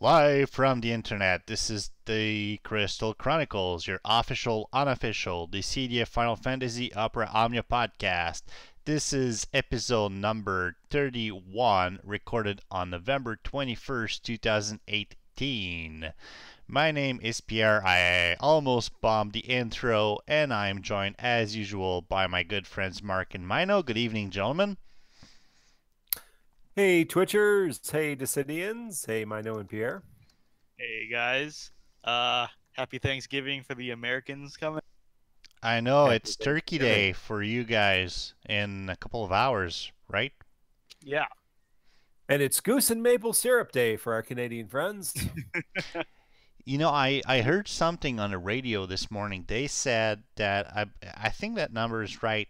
Live from the internet, this is the Crystal Chronicles, your official, unofficial Dissidia Final Fantasy Opera Omnia podcast. This is episode number 31, recorded on November 21st, 2018. My name is Pierre. I almost bombed the intro, and I'm joined as usual by my good friends Mark and Mino. Good evening, gentlemen. Hey Twitchers, hey Dissidians, hey Mino and Pierre. Hey guys, happy Thanksgiving for the Americans coming. I know, Happy it's Turkey Day for you guys in a couple of hours, right? Yeah. And it's Goose and Maple Syrup Day for our Canadian friends. You know, I heard something on the radio this morning. They said that, I think that number is right,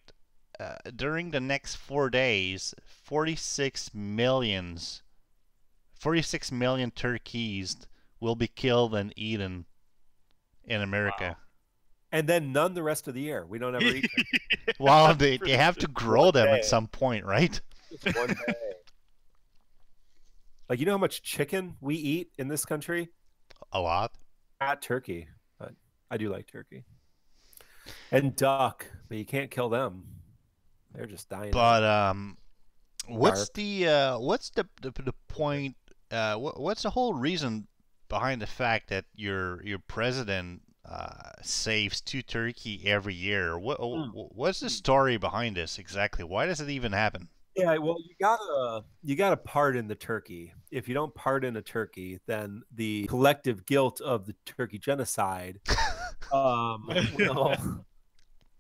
during the next 4 days, 46 million turkeys will be killed and eaten in America. Wow. And then none the rest of the year. We don't ever eat them. Well, they have to grow them at some point, right? Just one day. Like, you know how much chicken we eat in this country? A lot. Not turkey, but I do like turkey. And duck, but you can't kill them. They're just dying. But what's the point? What's the whole reason behind the fact that your president saves 2 turkey every year? What's the story behind this exactly? Why does it even happen? Yeah, well, you gotta pardon the turkey. If you don't pardon a turkey, then the collective guilt of the turkey genocide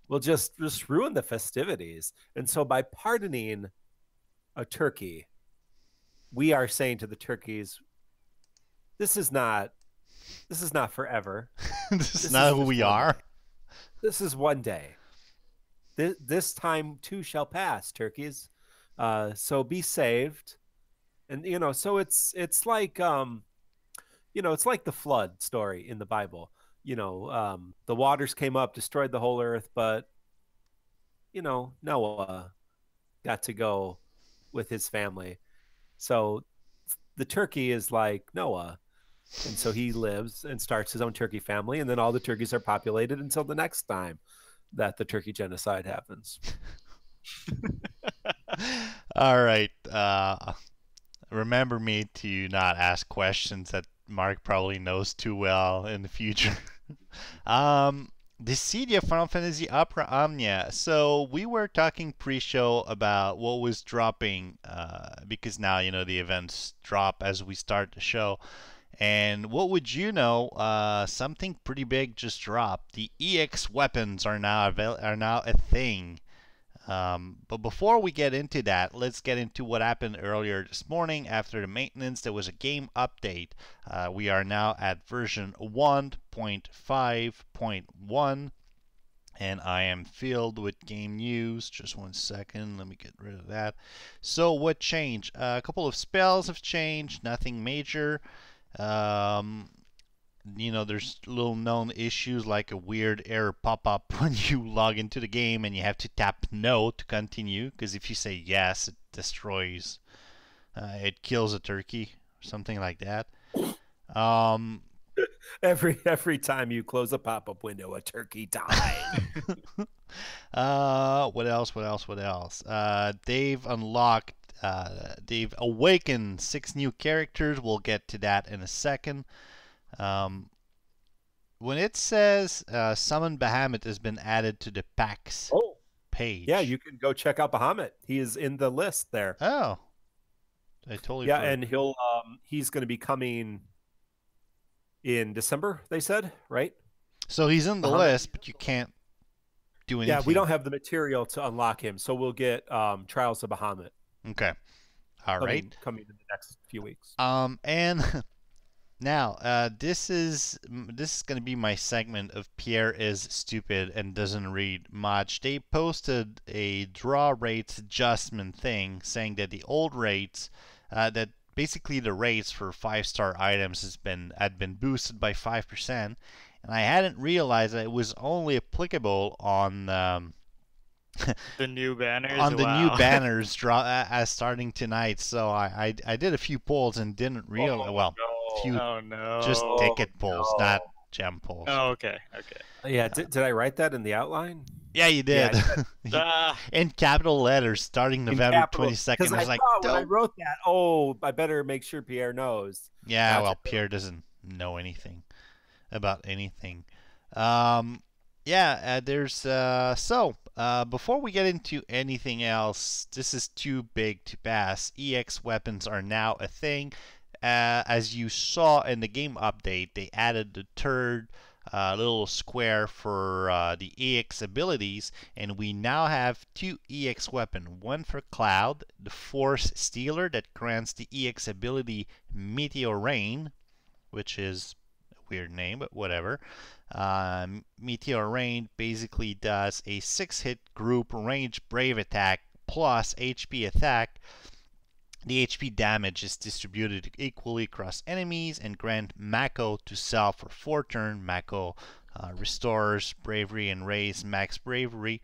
will just ruin the festivities. And so by pardoning a turkey, we are saying to the turkeys, this is not forever. This is not who we are. This is one day. This time too shall pass, turkeys. So be saved. And so it's like it's like the flood story in the Bible. The waters came up, destroyed the whole earth, but Noah got to go with his family. So the turkey is like Noah. And so he lives and starts his own turkey family, and then all the turkeys are populated until the next time that the turkey genocide happens. All right. Remember me to not ask questions that Mark probably knows too well in the future. Dissidia Final Fantasy Opera Omnia. So we were talking pre-show about what was dropping, because now the events drop as we start the show. And what would you know? Something pretty big just dropped. The EX weapons are now a thing. But before we get into that, let's get into what happened earlier this morning. After the maintenance, there was a game update. We are now at version 1.5.1, and I am filled with game news. Just one second, let me get rid of that. So what changed? A couple of spells have changed, nothing major. There's little known issues like a weird error pop-up when you log into the game and you have to tap no to continue, because if you say yes, it destroys, it kills a turkey, something like that. Every time you close a pop-up window, a turkey died. What else? They've awakened 6 new characters. We'll get to that in a second. When it says Summon Bahamut has been added to the PAX page. Yeah, you can go check out Bahamut. He is in the list there. Oh, I totally forgot. And he's going to be coming in December, they said, right? So he's in the list, but you can't do anything. Yeah, we don't have the material to unlock him, so we'll get Trials of Bahamut. Okay. All right. Coming in the next few weeks. And now, this is going to be my segment of Pierre is stupid and doesn't read much. They posted a draw rates adjustment thing saying that the old rates, that basically the rates for 5-star items had been boosted by 5%, and I hadn't realized that it was only applicable on the new banners. On the new banners starting tonight. So I did a few polls and didn't realize. few Oh no. just ticket pulls, no. not gem pulls. Oh, okay. Okay. Yeah, did I write that in the outline? Yeah, you Yeah, did. Ah, In capital letters, starting November 22nd. Because I I was like, thought when I don't. wrote that, oh, I better make sure Pierre knows. Yeah, Gotcha. well, Pierre doesn't know anything about anything. Um, yeah, before we get into anything else, this is too big to pass. EX weapons are now a thing. As you saw in the game update, they added the third little square for the EX abilities, and we now have two EX weapons. One for Cloud, the Force Stealer that grants the EX ability Meteor Rain, which is a weird name, but whatever. Meteor Rain basically does a 6-hit group range brave attack plus HP attack. The HP damage is distributed equally across enemies and grant Mako to self for 4 turns. Mako restores bravery and raise max bravery.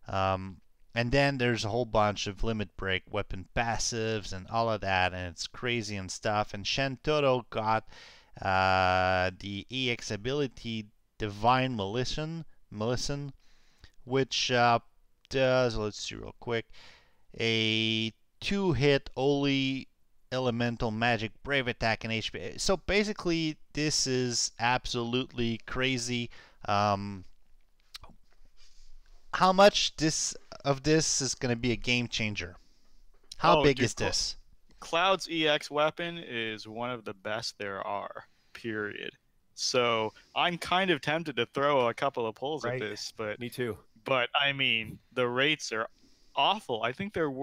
And then there's a whole bunch of limit break weapon passives and all of that, and it's crazy and stuff. And Shantoro got the EX ability Divine Malison, which does, let's see real quick, a 2-hit only elemental magic brave attack and HP. So basically, this is absolutely crazy. How much of this is going to be a game changer? How big is this? Cloud's EX weapon is one of the best there are, period. So I'm kind of tempted to throw a couple of pulls at this, but Me too. But I mean, the rates are awful. I think they're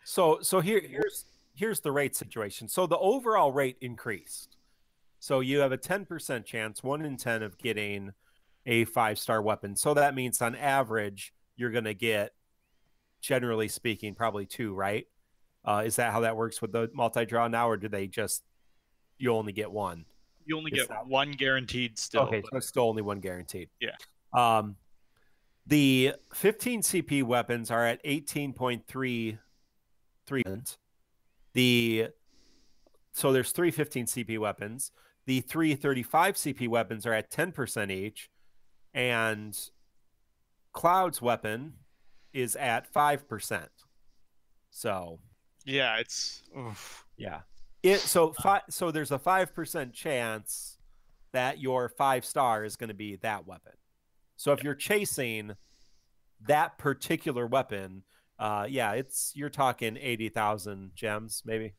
So here's the rate situation. So the overall rate increased. So you have a 10% chance, 1 in 10, of getting a 5-star weapon. So that means on average you're going to get, generally speaking, probably 2, right? Is that how that works with the multi-draw now, or do they just you only get 1? You only get 1 guaranteed still. Okay, so it's still only 1 guaranteed. Yeah. The 15 CP weapons are at 18.33. So there's 3 15 CP weapons. The 3 35 CP weapons are at 10% each, and Cloud's weapon is at 5%. So yeah, it's oof. Yeah. So there's a 5% chance that your 5-star is going to be that weapon. So if you're chasing that particular weapon, you're talking 80,000 gems, maybe.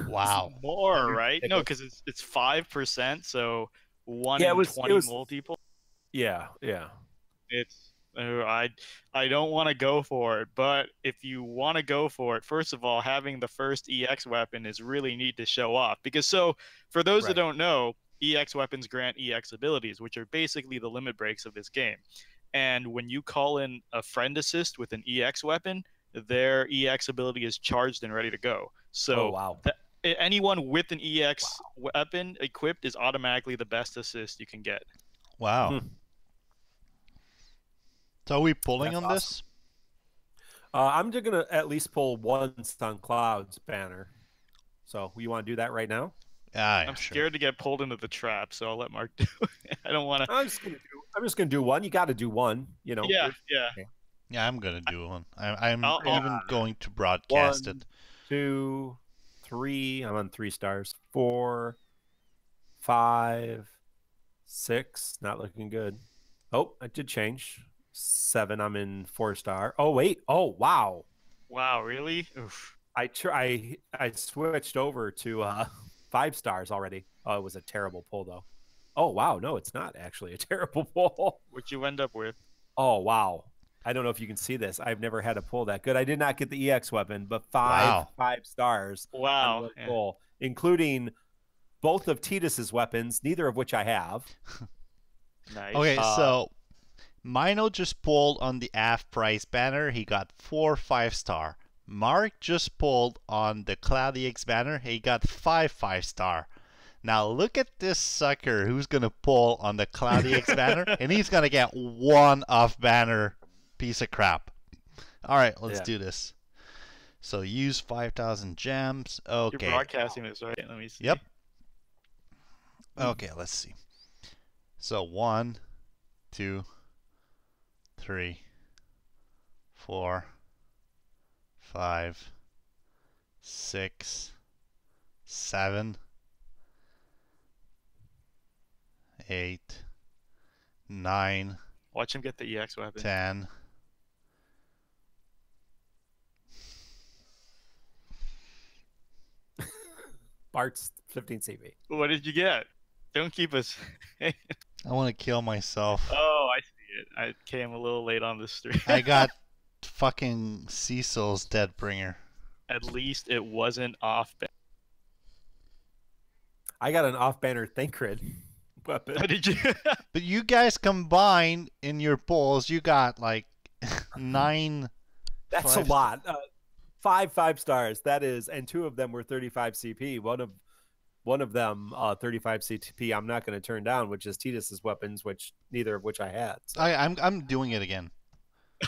Wow. More, right? No, because it's 5%, so 1 in 20 multiple. Yeah. It's I don't want to go for it, but if you want to go for it, first of all, having the first EX weapon is really neat to show off. Because for those that don't know, EX weapons grant EX abilities, which are basically the limit breaks of this game. And when you call in a friend assist with an EX weapon, their EX ability is charged and ready to go. So anyone with an EX weapon equipped is automatically the best assist you can get. Wow. So are we pulling on this? I'm just going to at least pull once on Cloud's banner. So you want to do that right now? I'm scared to get pulled into the trap, so I'll let Mark do it. I don't want to. I'm just going to do one. You got to do one, you know. Yeah. Yeah, I'm going to do one. I'm even going to broadcast 1, 2, 3. I'm on 3 stars. 4, 5, 6. Not looking good. Oh, I did change. 7. I'm in 4-star. Oh wait. Oh wow. Wow, really? Oof. I switched over to 5 stars already. Oh, it was a terrible pull though. Oh wow, no, it's not actually a terrible pull. What'd you end up with? Oh wow. I don't know if you can see this. I've never had a pull that good. I did not get the EX weapon, but 5 stars. Wow. Pull, including both of Tidus's weapons, neither of which I have. Nice. Okay, so Mino just pulled on the half price banner. He got 4 5-star. Mark just pulled on the Cloud EX banner. He got 5 5-star. Now look at this sucker who's going to pull on the Cloud EX banner, and he's going to get 1 off-banner piece of crap. All right, let's do this. So use 5,000 gems. Okay. You're broadcasting this, right? Let me see. Yep. Okay, let's see. So 1, 2, 3, 4, 5, 6, 7, 8, 9, Watch him get the EX weapon. 10. Bartz 15 CV. What did you get? Don't keep us. I want to kill myself. Oh, I see it. I came a little late on the stream. I got fucking Cecil's Deadbringer. At least it wasn't off. I got an off-banner Thancred weapon. Did you? But you guys combined in your polls, you got like 9. That's a lot. 5 stars. That is, and 2 of them were 35 CP. One of them 35 CP. I'm not going to turn down, which is Tidus's weapons, which neither of which I had. So. I'm doing it again.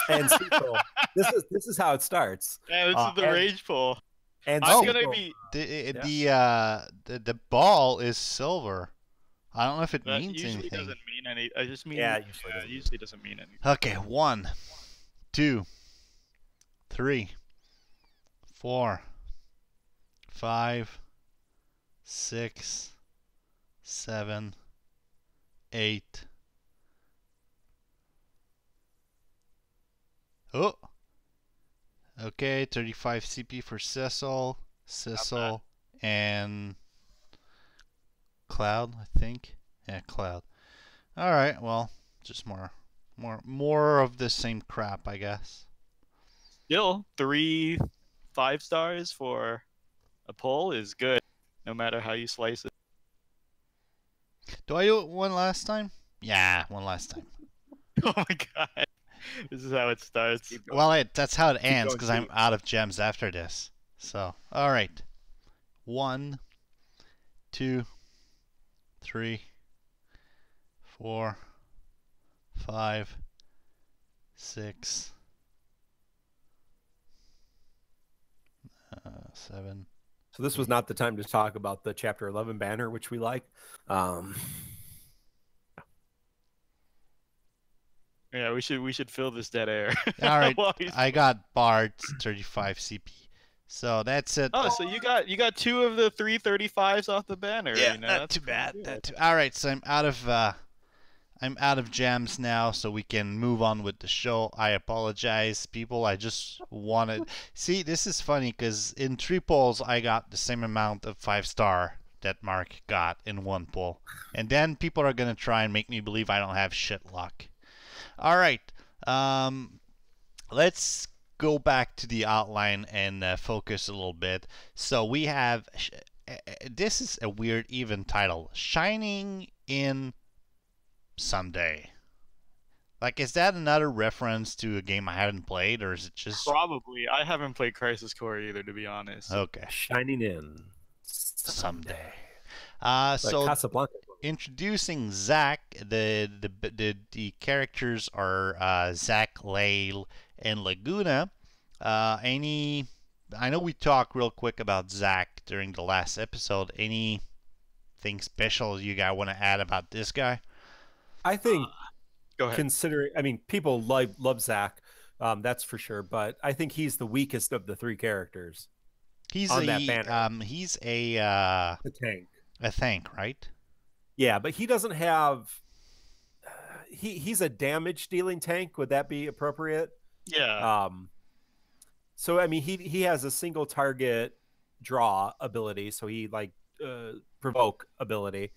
And Cecil, this is how it starts. Yeah, this is the rage pull. And I'm Cecil, gonna be the ball is silver. I don't know if it that means usually anything. doesn't mean any. I just mean Yeah, it usually doesn't mean anything. Okay, 1, 2, 3, 4, 5, 6, 7, 8. Oh. Okay, 35 CP for Cecil, and Cloud, I think. Yeah, Cloud. All right, well, just more of the same crap, I guess. Still, 3 5-stars for a pull is good, no matter how you slice it. Do I do it one last time? Yeah, one last time. Oh my god, this is how it starts. Well, that's how it ends going, because I'm out of gems after this. So, all right. 1, 2, 3, 4, 5, 6, 7. So this was not the time to talk about the Chapter 11 banner, which we like. Yeah, we should fill this dead air. All right, While he's- I got Bartz 35 CP. So that's it. Oh, so you got 2 of the 335s off the banner. Yeah, you know? not That's too bad. pretty Not good. too... All right, so I'm out of gems now, so we can move on with the show. I apologize, people. I just wanted... See, this is funny, because in 3 polls, I got the same amount of 5-star that Mark got in 1 poll. And then people are going to try and make me believe I don't have shit luck. All right. Let's go back to the outline and focus a little bit. So we have... this is a weird even title. Shining in... Someday. Like, is that another reference to a game I haven't played, or is it just... Probably. I haven't played Crisis Core either, to be honest. Okay. Shining in Someday. Like So Casablanca. introducing Zack, the characters are Zack, Layle, and Laguna. I know we talked real quick about Zack during the last episode. Anything special you guys want to add about this guy? I think, Go ahead. considering, I mean, people love Zack, that's for sure, but I think he's the weakest of the 3 characters. He's On a that banner. he's a The tank. right? Yeah, but he doesn't have. He's a damage dealing tank. Would that be appropriate? Yeah. So I mean, he has a single target draw ability, so he like provoke ability.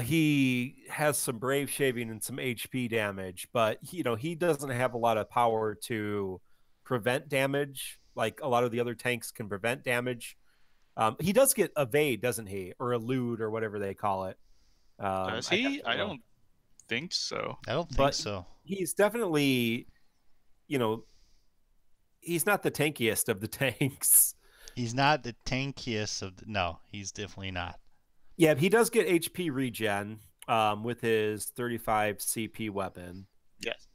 He has some brave shaving and some HP damage, but he doesn't have a lot of power to prevent damage like a lot of the other tanks can prevent damage. He does get evade, doesn't he, or elude, or whatever they call it. Does he? I don't think so. I don't think But so. He's definitely, he's not the tankiest of the tanks. He's not the tankiest of no, he's definitely not. Yeah, he does get HP regen with his 35 CP weapon. Yes.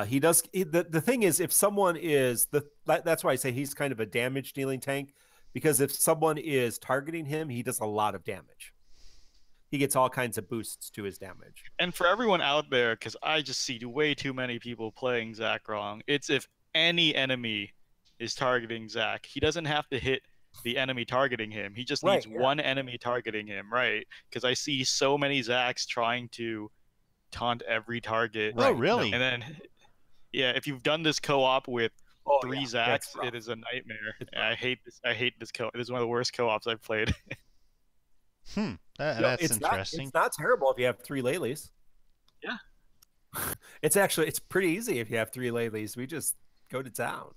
He does. The thing is, if someone is that's why I say he's kind of a damage dealing tank, because if someone is targeting him, he does a lot of damage. he gets all kinds of boosts to his damage. And for everyone out there, because I just see way too many people playing Zack wrong, it's if any enemy is targeting Zack, he doesn't have to hit the enemy targeting him. He just needs one enemy targeting him, right? Because I see so many Zacks trying to taunt every target. Oh, really? And then, yeah, if you've done this co-op with three Zacks, it is a nightmare. I hate this. I hate this co-op. It is one of the worst co-ops I've played. That's interesting. It's not terrible if you have 3 Layles. Yeah. It's pretty easy if you have 3 Layles. We just go to town.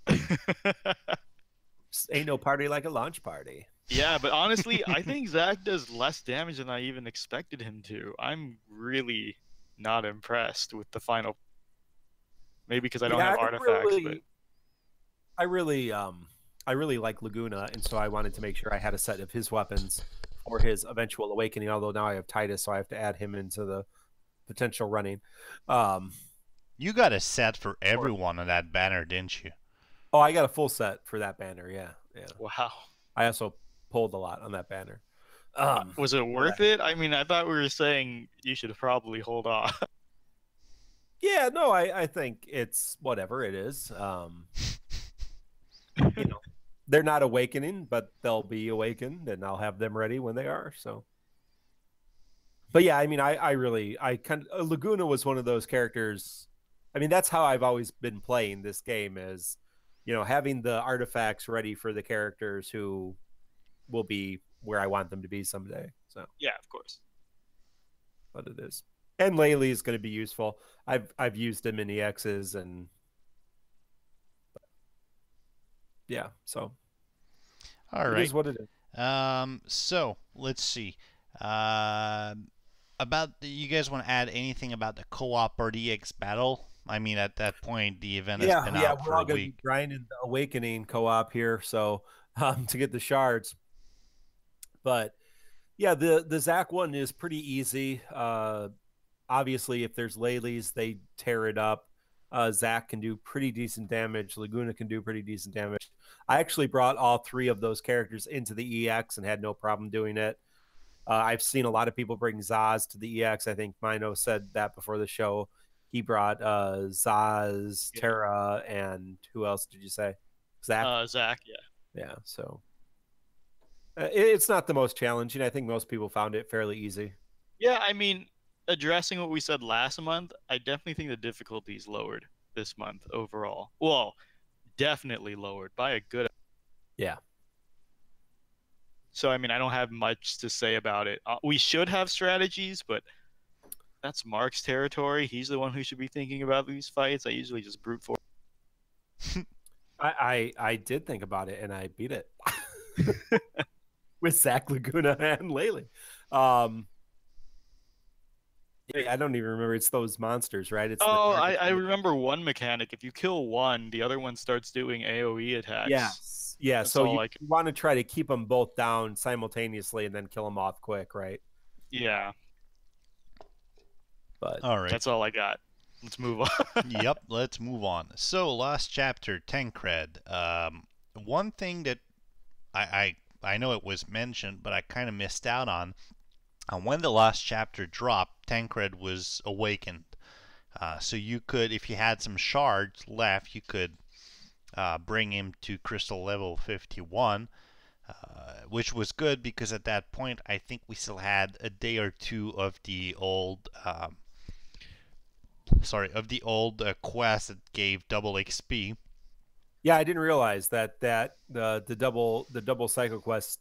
Just ain't no party like a launch party. Yeah, but honestly, I think Zack does less damage than I even expected him to. I'm really not impressed with the final. Maybe because I don't have artifacts. But... I really like Laguna, and so I wanted to make sure I had a set of his weapons for his eventual awakening. Although now I have Tidus, so I have to add him into the potential running. You got a set for everyone on that banner, didn't you? Oh, I got a full set for that banner. Yeah. Wow. I also pulled a lot on that banner. Was it worth it? I mean, I thought we were saying you should probably hold off. Yeah, no, I think it's whatever it is. They're not awakening, but they'll be awakened, and I'll have them ready when they are. So, but yeah, I mean, I kind of Laguna was one of those characters. I mean, that's how I've always been playing this game, is having the artifacts ready for the characters who will be where I want them to be someday. So yeah, of course. But it is, and Layle is going to be useful. I've used him in EXs and. Yeah, so all right. It is what it is. So let's see. You guys want to add anything about the co-op or the EX battle? I mean, at that point, the event has been out for a week. We're all going to be grinding the Awakening co-op here, so to get the shards. But yeah, the Zack one is pretty easy. Obviously, if there's Layles, they tear it up. Zack can do pretty decent damage. Laguna can do pretty decent damage. I actually brought all 3 of those characters into the EX and had no problem doing it. I've seen a lot of people bring Zaz to the EX. I think Mino said that before the show. He brought Zaz, Terra, and who else did you say? Zack? Zack, yeah. Yeah, so it's not the most challenging. I think most people found it fairly easy. Yeah, I mean, addressing what we said last month, I definitely think the difficulty is lowered this month overall. Well, definitely lowered by a good. Yeah. So I mean, I don't have much to say about it. We should have strategies, but that's Mark's territory. He's the one who should be thinking about these fights. I usually just brute force. I did think about it, and I beat it with Zack, Laguna, and Layle. I don't even remember. It's those monsters, right? I remember one mechanic. If you kill one, the other one starts doing AoE attacks. Yeah. So you want to try to keep them both down simultaneously and then kill them off quick, right? Yeah. But all right, that's all I got. Let's move on. Yep, let's move on. So last chapter, Thancred. One thing that I know it was mentioned, but I kind of missed out on. When the last chapter dropped, Thancred was awakened. So you could, if you had some shards left, you could bring him to crystal level 51, which was good because at that point I think we still had a day or two of the old quest that gave double XP. Yeah, I didn't realize that the double Psycho Quest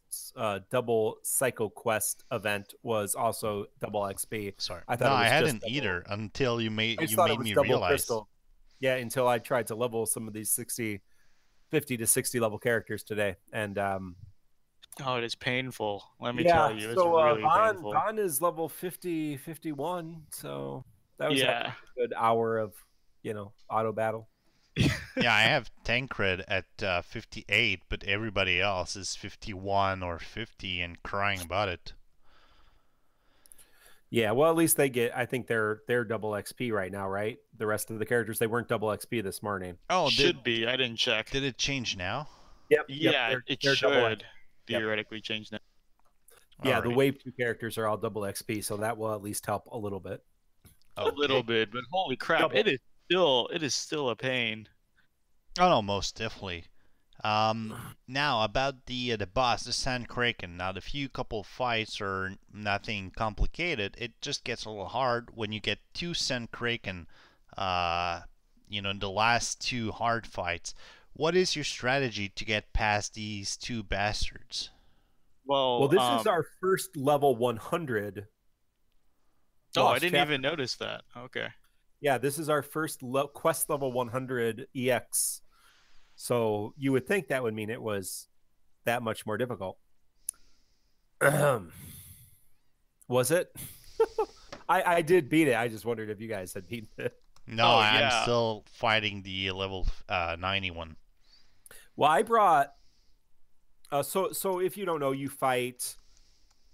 event was also double XP. Sorry, I thought I hadn't either until you made me realize. Crystal. Yeah, until I tried to level some of these 50 to 60 level characters today, and it is painful. Let me tell you, it's really painful. Vaan is level 50, 51, so that was a good hour of auto battle. Yeah, I have Thancred at 58, but everybody else is 51 or 50 and crying about it. Yeah, well, at least they get. I think they're double XP right now, right? The rest of the characters, they weren't double XP this morning. Oh, should be. I didn't check. Did it change now? Yep. Yeah, it should theoretically change now. Yeah, All the right. wave 2 characters are all double XP, so that will at least help a little bit. A little bit, but holy crap, Double. it is still a pain. Oh no, most definitely. Now about the boss, the Sand Kraken. Now the few couple of fights are nothing complicated. It just gets a little hard when you get two Sand Kraken. In the last two hard fights. What is your strategy to get past these two bastards? Well, Well, this is our first level 100. oh, I lost didn't chapter. even notice that. Okay. Yeah, this is our first quest level 100 EX. So you would think that would mean it was that much more difficult. Was it? I did beat it. I just wondered if you guys had beaten it. No, Oh, I'm yeah. still fighting the level 91. Well, I brought. So if you don't know, you fight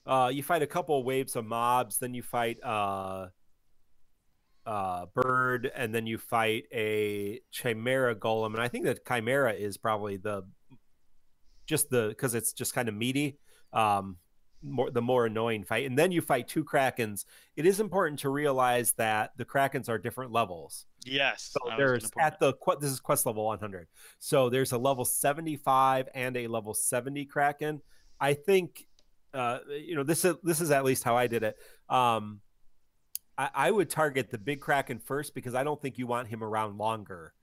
a couple of waves of mobs, then you fight bird, and then you fight a chimera golem, and I think that chimera is probably because it's just kind of meaty, the more annoying fight, and then you fight two krakens. It is important to realize that the krakens are different levels. Yes. So there's this is quest level 100. So there's a level 75 and a level 70 kraken. I think this is at least how I did it. I would target the big kraken first because I don't think you want him around longer.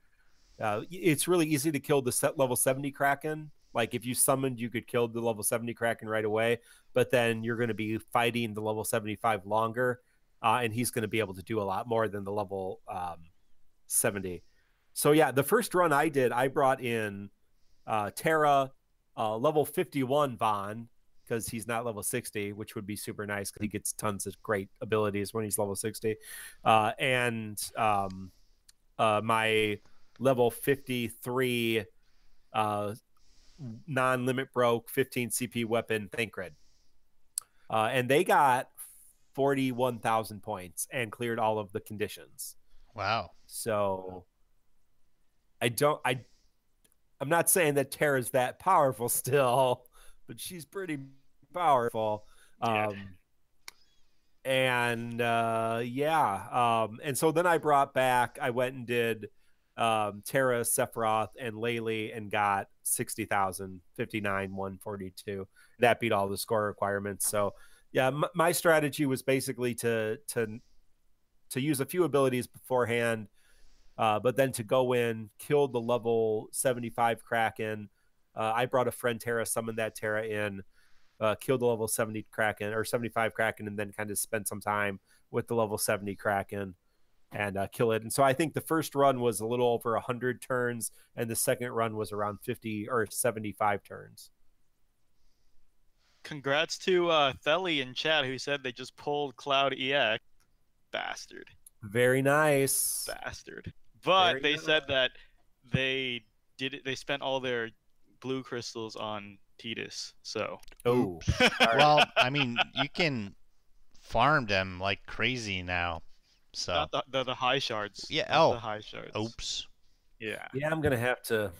It's really easy to kill the level 70 kraken. Like if you summoned, you could kill the level 70 kraken right away, but then you're going to be fighting the level 75 longer, and he's going to be able to do a lot more than the level 70. So yeah, the first run I did, I brought in Terra, level 51 Vaan, because he's not level 60, which would be super nice because he gets tons of great abilities when he's level 60. And my level 53 non-limit broke 15 CP weapon Thancred. And they got 41,000 points and cleared all of the conditions. Wow. So I'm not saying that Terra's that powerful still, but she's pretty powerful. Yeah. And so then I went and did Terra, Sephiroth, and Layle and got 60,000, 59, 142. That beat all the score requirements. So yeah, my strategy was basically to use a few abilities beforehand, but then to go in, kill the level 75 Kraken. I brought a friend Terra, summoned that Terra in, killed the level 70 Kraken or 75 Kraken, and then kind of spent some time with the level 70 Kraken and kill it. And so I think the first run was a little over 100 turns, and the second run was around 50 or 75 turns. Congrats to Thelly in chat who said they just pulled Cloud EX. Bastard. Very nice. Bastard. But they said that they spent all their blue crystals on Tidus. So. Oh. Well, I mean, you can farm them like crazy now. So. Not the high shards. Yeah. Not the high shards. Oops. Yeah. Yeah, I'm gonna have to.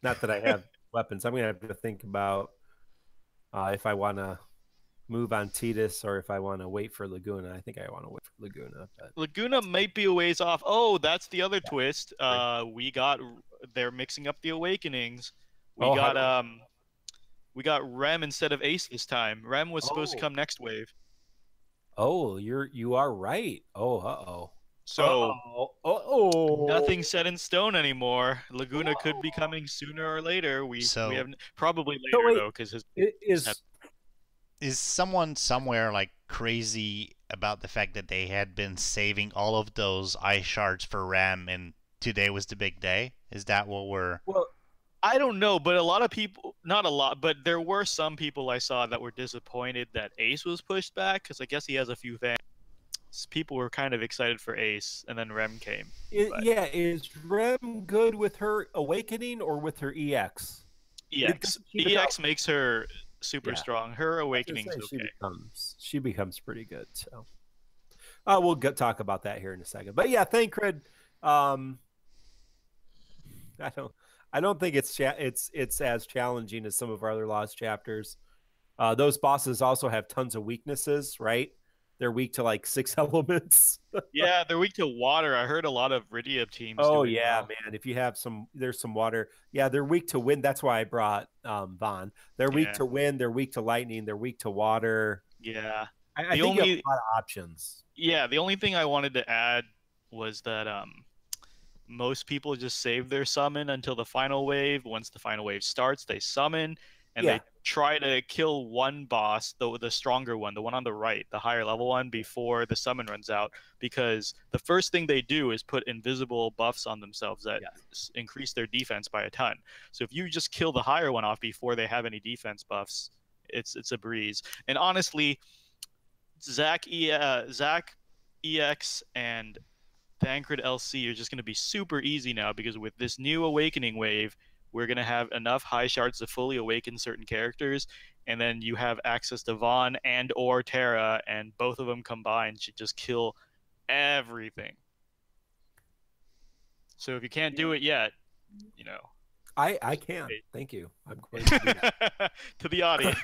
Not that I have weapons. I'm gonna have to think about if I want to move on Tidus or if I want to wait for Laguna. I think I want to wait for Laguna. But... Laguna might be a ways off. Oh, that's the other twist. They're mixing up the awakenings. We got Rem instead of Ace this time. Rem was supposed to come next wave. Oh, you are right. Oh, So nothing's set in stone anymore. Laguna could be coming sooner or later. We have probably later though, because is someone somewhere like crazy about the fact that they had been saving all of those eye shards for Ram and today was the big day? Is that what we're... Well, I don't know, but a lot of people, not a lot, but there were some people I saw that were disappointed that Ace was pushed back because I guess he has a few fans. People were kind of excited for Ace, and then Rem came. Is Rem good with her awakening or with her EX? EX. EX makes her super strong. Her awakening's okay. She becomes pretty good. So we'll talk about that here in a second. But yeah, Thancred. I don't think it's as challenging as some of our other Lost chapters. Those bosses also have tons of weaknesses, right? They're weak to like 6 elements. Yeah, they're weak to water. I heard a lot of Rydia teams Oh doing yeah, well. man. If you have there's some water. Yeah, they're weak to wind. That's why I brought Vaan. They're weak Yeah. to wind. They're weak to lightning. They're weak to water. Yeah. I think you have a lot of options. Yeah, the only thing I wanted to add was that most people just save their summon until the final wave. Once the final wave starts, they summon and they try to kill one boss, the stronger one, the one on the right, the higher level one, before the summon runs out. Because the first thing they do is put invisible buffs on themselves that increase their defense by a ton. So if you just kill the higher one off before they have any defense buffs, it's a breeze. And honestly, Zack EX and Thancred LC are just going to be super easy now, because with this new awakening wave, we're going to have enough high shards to fully awaken certain characters, and then you have access to Vaan and or Terra, and both of them combined should just kill everything. So if you can't do it yet, you know. I can. Thank you. I'm going to do that. To the audience.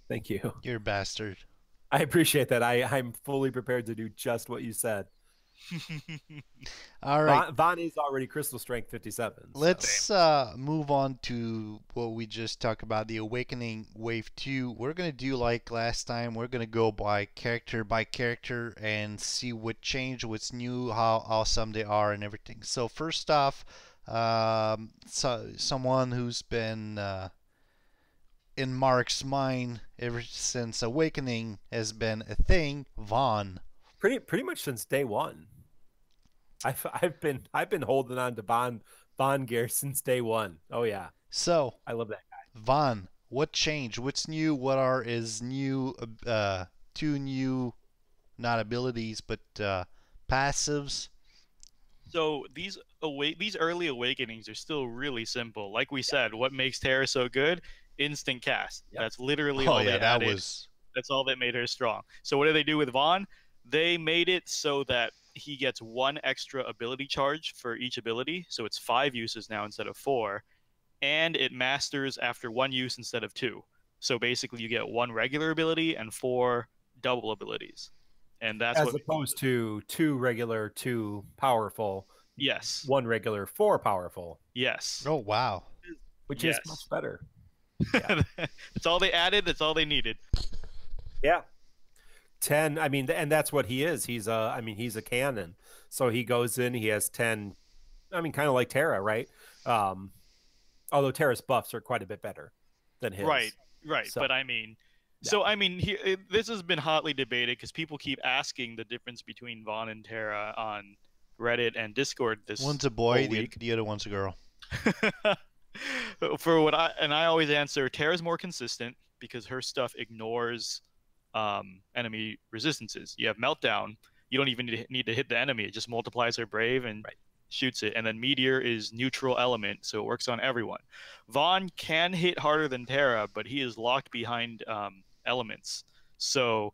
Thank you. You're a bastard. I appreciate that. I'm fully prepared to do just what you said. All right. Vaan is already crystal strength 57. Let's move on to what we just talked about, the Awakening Wave 2. We're going to do like last time. We're going to go by character and see what changed, what's new, how awesome they are and everything. So first off, someone who's been in Mark's mind ever since Awakening has been a thing, Vaan. Pretty much since day one. I've been holding on to Vaan gear since day one. Oh yeah. So I love that guy. Vaan, what changed? What's new? What are his new two new, not abilities but passives? So these early awakenings are still really simple. Like we said, what makes Terra so good? Instant cast. Yep. That's literally all they added. That's all that made her strong. So what do they do with Vaan? They made it so that he gets 1 extra ability charge for each ability. So it's 5 uses now instead of 4. And it masters after 1 use instead of 2. So basically you get 1 regular ability and 4 double abilities. And that's as opposed to 2 regular, 2 powerful. Yes. 1 regular, 4 powerful. Yes. Oh, wow. Which is much better. Yeah. That's all they added. That's all they needed. Yeah. 10. I mean, and that's what he is. He's a cannon. So he goes in. He has 10. I mean, kind of like Terra, right? Although Terra's buffs are quite a bit better than his. Right. So, but I mean, this has been hotly debated because people keep asking the difference between Vaan and Terra on Reddit and Discord. One's a boy, the other one's a girl. I always answer, Terra's more consistent because her stuff ignores enemy resistances. You have Meltdown, you don't even need to hit the enemy, it just multiplies her brave and shoots it. And then Meteor is neutral element, so it works on everyone. Vaan can hit harder than Terra, but he is locked behind elements, so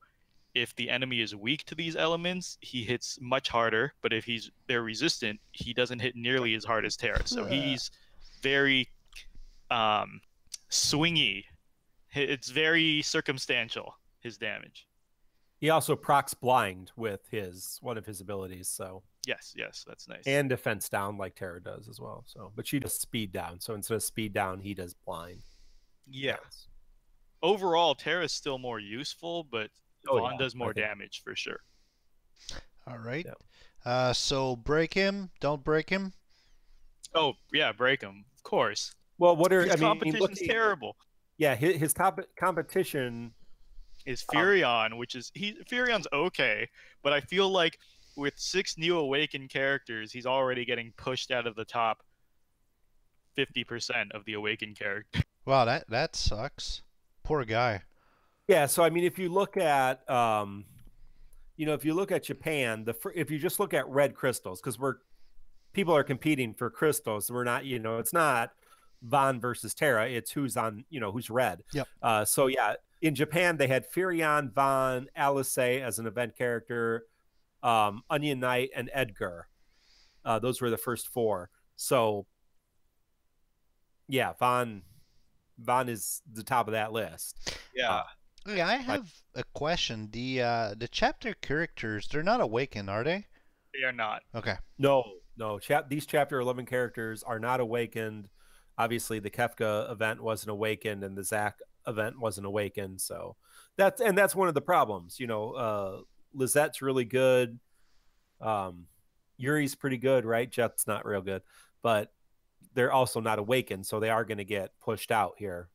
if the enemy is weak to these elements, he hits much harder, but if they're resistant, he doesn't hit nearly as hard as Terra. So he's very swingy. It's very circumstantial, his damage. He also procs blind with one of his abilities, so yes, that's nice. And defense down like Terra does as well. So, but she does speed down. So instead of speed down, he does blind. Yeah. Overall, Terra's still more useful, but Vaan does more damage for sure. All right. Yeah. So break him. Don't break him. Oh yeah, break him. Of course. Well, his competition's terrible. Yeah, his competition is Furion, which is Furion's okay, but I feel like with 6 new awakened characters, he's already getting pushed out of the top 50% of the awakened character. Wow, that sucks. Poor guy. Yeah, so I mean, if you look at if you look at Japan, if you just look at red crystals, because people are competing for crystals, we're not, it's not Vaan versus Terra, it's who's red. Yep. So yeah, in Japan they had Furion, Vaan, Alice as an event character, Onion Knight, and Edgar. Those were the first 4. So yeah, Vaan Vaan is the top of that list. Yeah. Yeah, I have a question. The chapter characters, they're not awakened, are they? They are not. Okay. No. These chapter 11 characters are not awakened. Obviously, the Kefka event wasn't awakened, and the Zack event wasn't awakened. So that's one of the problems. Lizette's really good. Yuri's pretty good, right? Jet's not real good, but they're also not awakened, so they are going to get pushed out here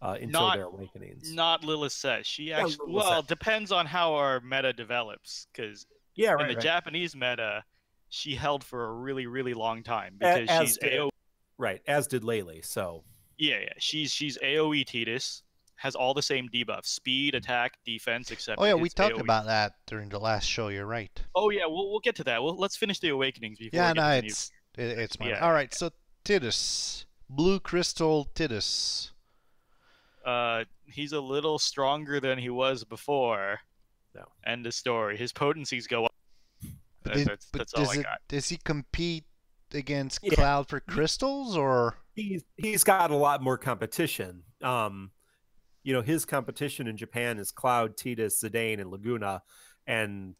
until their awakenings. Not Lilith. She actually depends on how our meta develops, because in the Japanese meta, she held for a really, really long time because she's AoE. Right, as did Layle. So yeah, she's AoE Tidus, has all the same debuffs: speed, attack, defense, except. Oh yeah, we talked AoE. about that during the last show. You're right. Oh yeah, we'll get to that. Well, let's finish the awakenings before. Yeah, we get no, to it's mine. All right, so Tidus, Blue Crystal Tidus. He's a little stronger than he was before. No. End of story. His potencies go up. That's all I got. Does he compete against Cloud for crystals, or he's got a lot more competition? His competition in Japan is Cloud, Tidus, Zidane, and Laguna, and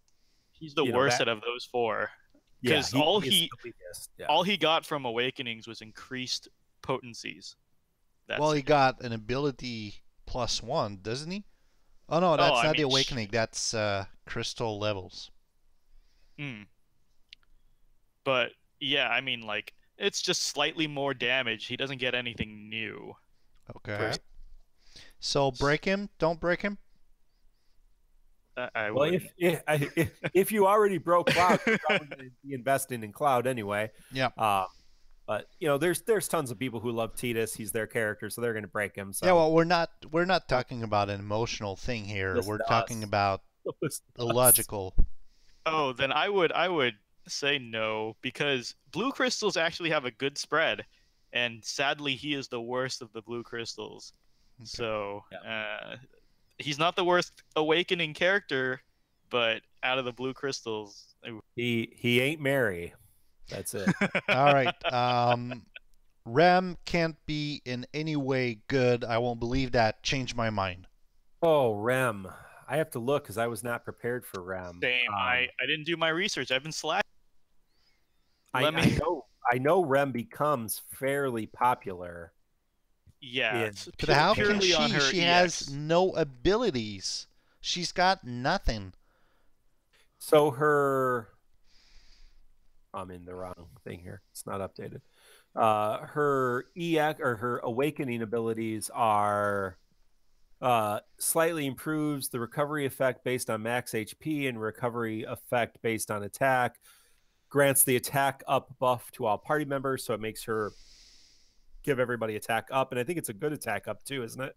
he's the worst out of those four. Because all he got from awakenings was increased potencies. He got an ability +1, doesn't he? Oh no, that's not the awakening. That's crystal levels. But yeah, it's just slightly more damage. He doesn't get anything new. Okay. So break him. Don't break him. If you already broke Cloud, you're probably going to be investing in Cloud anyway. Yeah. But there's tons of people who love Tidus. He's their character, so they're going to break him. So. Yeah, well, we're not talking about an emotional thing here. We're talking about the logical. Oh, then I would say no, because blue crystals actually have a good spread, and sadly, he is the worst of the blue crystals. Okay. So he's not the worst awakening character, but out of the blue crystals, he ain't Mary. That's it. All right. Rem can't be in any way good. I won't believe that. Change my mind. Oh, Rem. I have to look because I was not prepared for Rem. Same. I didn't do my research. I've been slacking. I know Rem becomes fairly popular. Yeah. But how can she? She has no abilities. She's got nothing. So I'm in the wrong thing here. It's not updated. Her EX or her awakening abilities are slightly improves the recovery effect based on max HP and recovery effect based on attack. Grants the attack up buff to all party members, so it makes her give everybody attack up, and I think it's a good attack up too, isn't it?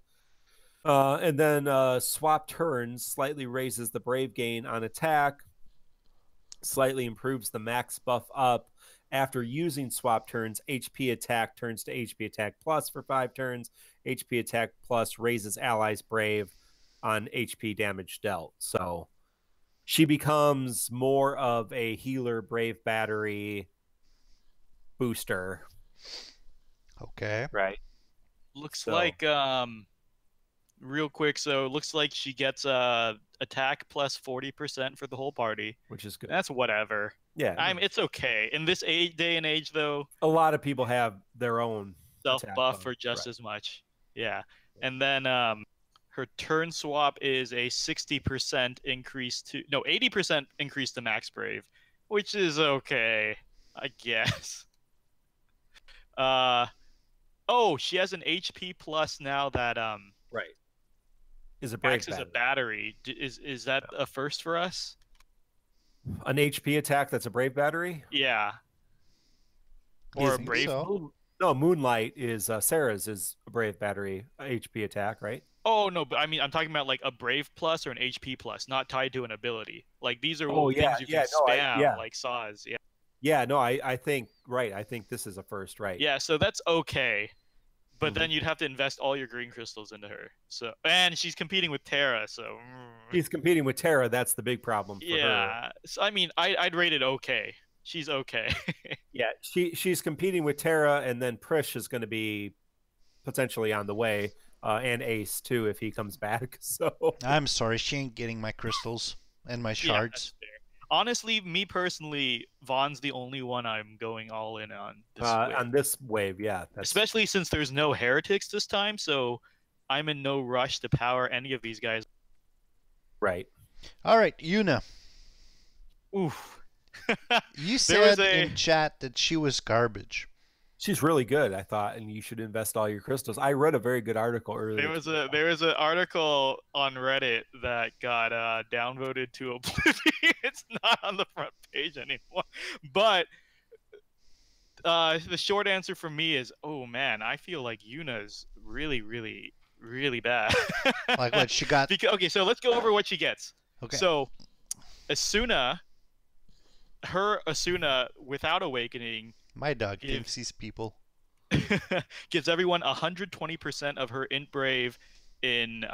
And then swap turns slightly raises the brave gain on attack. Slightly improves the max buff up. After using swap turns, HP attack turns to HP attack plus for 5 turns. HP attack plus raises allies brave on HP damage dealt. So she becomes more of a healer brave battery booster. Okay. Right. Looks like real quick, so it looks like she gets attack plus 40% for the whole party, which is good. That's whatever. Yeah, it's okay in this day and age, though. A lot of people have their own self buff for just as much. Yeah, and then her turn swap is a 60% increase to 80% increase to max brave, which is okay, I guess. She has an HP plus now that right. Is a brave acts as a battery. Is that a first for us? An HP attack that's a brave battery? Yeah. Or a brave. So? No, Moonlight is Sarah's is a brave battery HP attack, right? Oh no, but I'm talking about like a brave plus or an HP plus, not tied to an ability. Like these are things you can spam, like saws. Yeah. Yeah, no, I think right. I think this is a first, right? Yeah, so that's okay. But then you'd have to invest all your green crystals into her. So, and she's competing with Terra, so she's competing with Terra. That's the big problem for her. Yeah, so, I'd rate it okay. She's okay. Yeah, she's competing with Terra, and then Prish is going to be potentially on the way, and Ace too if he comes back. So I'm sorry, she ain't getting my crystals and my Yeah, shards. that's fair. Honestly, me personally, Vaughn's the only one I'm going all in on this wave. on this wave, yeah, Especially since there's no heretics this time, so I'm in no rush to power any of these guys. right. All right, Yuna. Oof. You There was said in chat that she was garbage. She's really good, I thought, and you should invest all your crystals. I read a very good article earlier. There was an article on Reddit that got downvoted to oblivion. It's not on the front page anymore. But the short answer for me is, oh man, I feel like Yuna's really, really, really bad. Like what she got? Okay, so let's go over what she gets. Okay. So Asuna without awakening, My dog thinks he's people. gives everyone 120% of her int brave in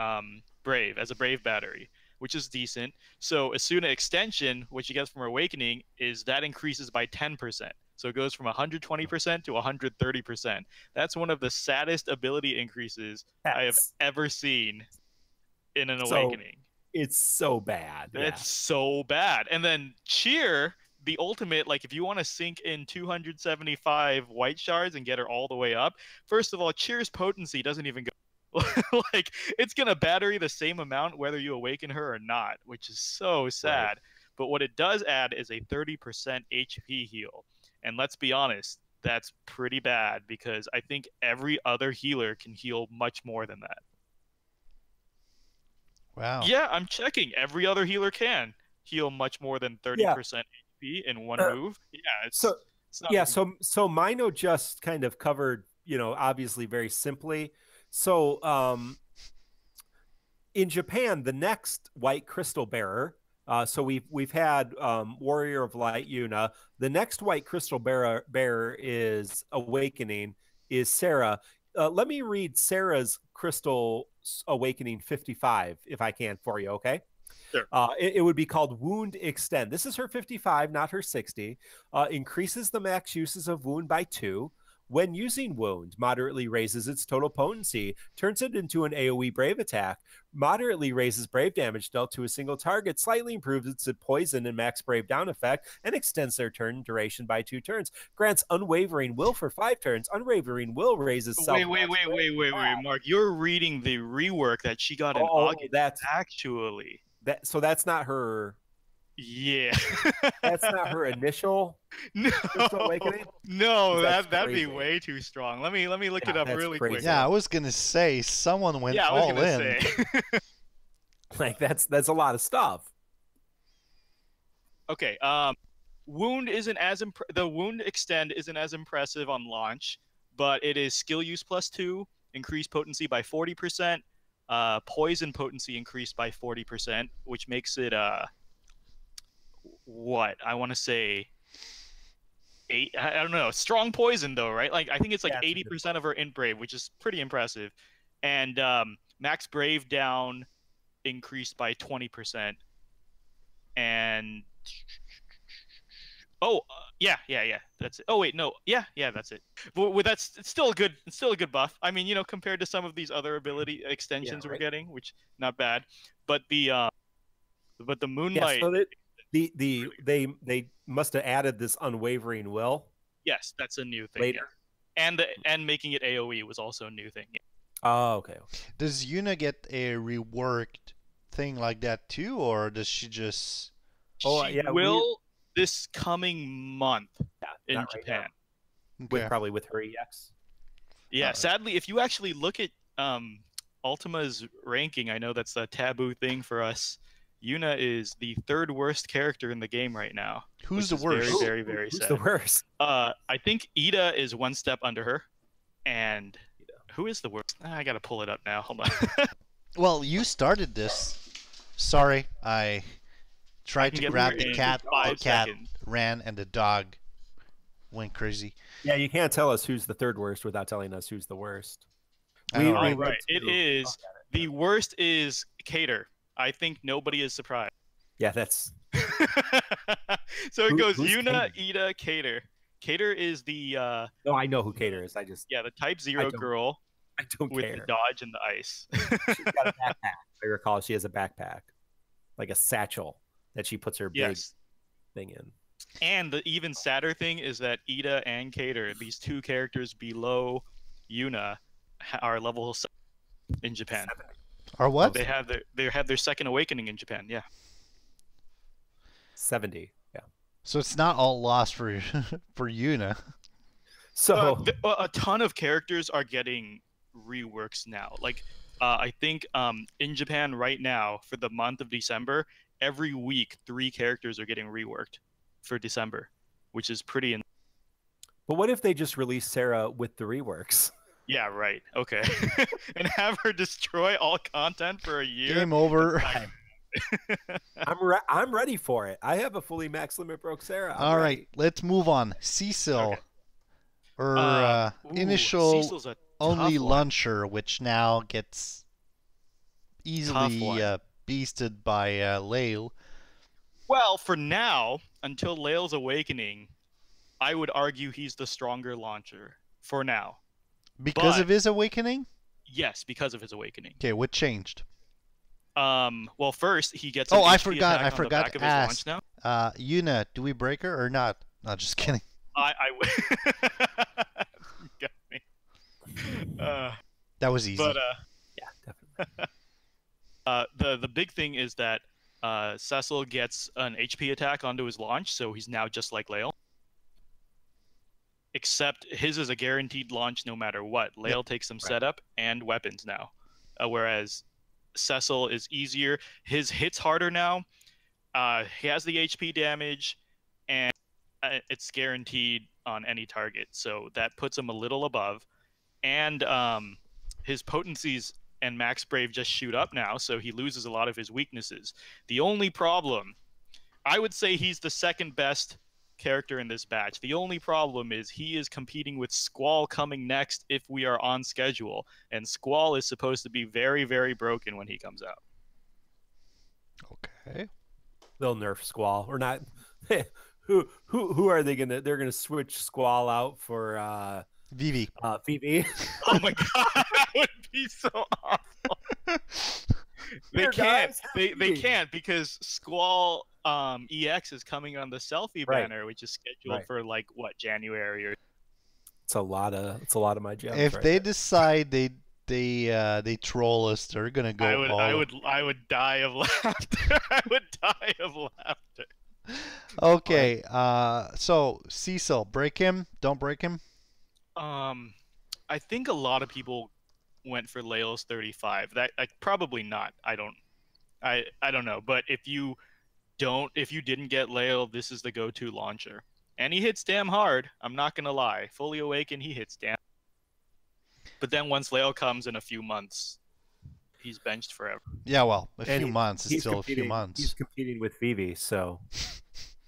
brave as a brave battery, which is decent. So Asuna extension, which she gets from her awakening, is that increases by 10%. So it goes from 120% to 130%. That's one of the saddest ability increases I have ever seen in an awakening. It's so bad. It's so bad. And then Cheer, the ultimate, like if you want to sink in 275 white shards and get her all the way up, first of all, Cheer's potency doesn't even go. Like it's gonna battery the same amount whether you awaken her or not, which is so sad. Right. But what it does add is a 30% HP heal. And let's be honest, that's pretty bad because I think every other healer can heal much more than that. Wow. Yeah, I'm checking. Every other healer can heal much more than 30% HP in one move. Yeah, so Mino just kind of covered, obviously very simply. So in Japan, the next white crystal bearer, so we've had Warrior of Light Yuna. The next white crystal bearer is Awakening, is Sarah. Let me read Sarah's Crystal Awakening 55, if I can, for you, okay? Sure. It would be called Wound Extend. This is her 55, not her 60. Increases the max uses of Wound by 2. When using Wound, moderately raises its total potency, turns it into an AoE Brave attack, moderately raises Brave damage dealt to a single target, slightly improves its poison and max Brave down effect, and extends their turn duration by 2 turns. Grants Unwavering Will for 5 turns. Unwavering Will raises self. Wait, Mark. You're reading the rework that she got in August. That's actually so that's not her. Yeah. That's not her initial awakening? No, that'd be way too strong. Let me look it up really quick. Yeah, I was gonna say someone went all in. Like that's a lot of stuff. Okay, wound isn't as the wound extend isn't as impressive on launch, but it is skill use +2, increased potency by 40%, poison potency increased by 40%, which makes it what I want to say 8. I don't know. Strong poison though, right? Like I think it's like 80% of her int brave, which is pretty impressive. And max brave down increased by 20%. And yeah, that's it. Oh wait, no, yeah, that's it. But it's still a good buff. I mean, compared to some of these other ability extensions we're getting, which not bad. But the moonlight. Yeah, so they must have added this Unwavering Will. Yes, that's a new thing. Later. Yeah. And making it AoE was also a new thing. Yeah. Oh, okay. Does Yuna get a reworked thing like that too, or does she just? She will this coming month in Japan. Okay. Probably with her EX. Yeah, sadly, if you actually look at Ultima's ranking, I know that's a taboo thing for us. Yuna is the 3rd worst character in the game right now. Who's the worst? Very, very, very sad. Who's the worst? I think Ida is 1 step under her. And who is the worst? I gotta pull it up now. Hold on. Well, you started this. Sorry, I tried to grab the cat. The cat ran, and the dog went crazy. Yeah, you can't tell us who's the 3rd worst without telling us who's the worst. Right. It is. The worst is Cater. I think nobody is surprised. Yeah, that's. So it goes Yuna, Ida, Cater. Cater is the. No, I know who Cater is. the Type 0 girl. I don't with care. the dodge and the ice. She's got a backpack. I recall she has a backpack, like a satchel that she puts her big thing in. And the even sadder thing is that Ida and Cater, these two characters below Yuna, are level 7 in Japan. Or what? They have their second awakening in Japan. Yeah. 70. Yeah. So it's not all lost for for Yuna. So a ton of characters are getting reworks now. Like I think in Japan right now for the month of December, every week 3 characters are getting reworked for December, which is pretty. But what if they just release Sarah with the reworks? Yeah, right. Okay. And have her destroy all content for a year. Game over. I'm ready for it. I have a fully max limit broke Sarah. All right, let's move on. Cecil, or initial only launcher, which now gets easily beasted by Layle. Well, for now, until Layle's awakening, I would argue he's the stronger launcher for now. Because of his awakening? Yes, because of his awakening. Okay, what changed? Well, first he gets. I forgot to ask. Now. Yuna, do we break her or not? No, just kidding. I got me. That was easy. But yeah, definitely. The big thing is that Cecil gets an HP attack onto his launch, so he's now just like Layle. Except his is a guaranteed launch no matter what. Layle takes some setup and weapons now, whereas Cecil is easier. His hits harder now. He has the HP damage, and it's guaranteed on any target, so that puts him a little above. And his potencies and max brave just shoot up now, so he loses a lot of his weaknesses. The only problem, I would say he's the second best character in this batch. The only problem is he is competing with Squall coming next if we are on schedule, and Squall is supposed to be very, very broken when he comes out. Okay. They'll nerf Squall or not. Who are they gonna? They're gonna switch Squall out for Vivi. Vivi. Oh my god, that would be so awful. They can't. They can't because Squall EX is coming on the selfie banner, which is scheduled for like what, January or. It's a lot of my gems. If they decide they troll us, they're gonna go. I would die of laughter. I would die of laughter. Okay, so Cecil, break him? Don't break him? I think a lot of people went for Layle's 35. That probably not. I don't know. But if you didn't get Layle, this is the go-to launcher, and he hits damn hard. I'm not gonna lie. Fully awakened, he hits damn. But then once Layle comes in a few months, he's benched forever. Yeah, well, a few months is still a few months. He's competing with Vivi, so.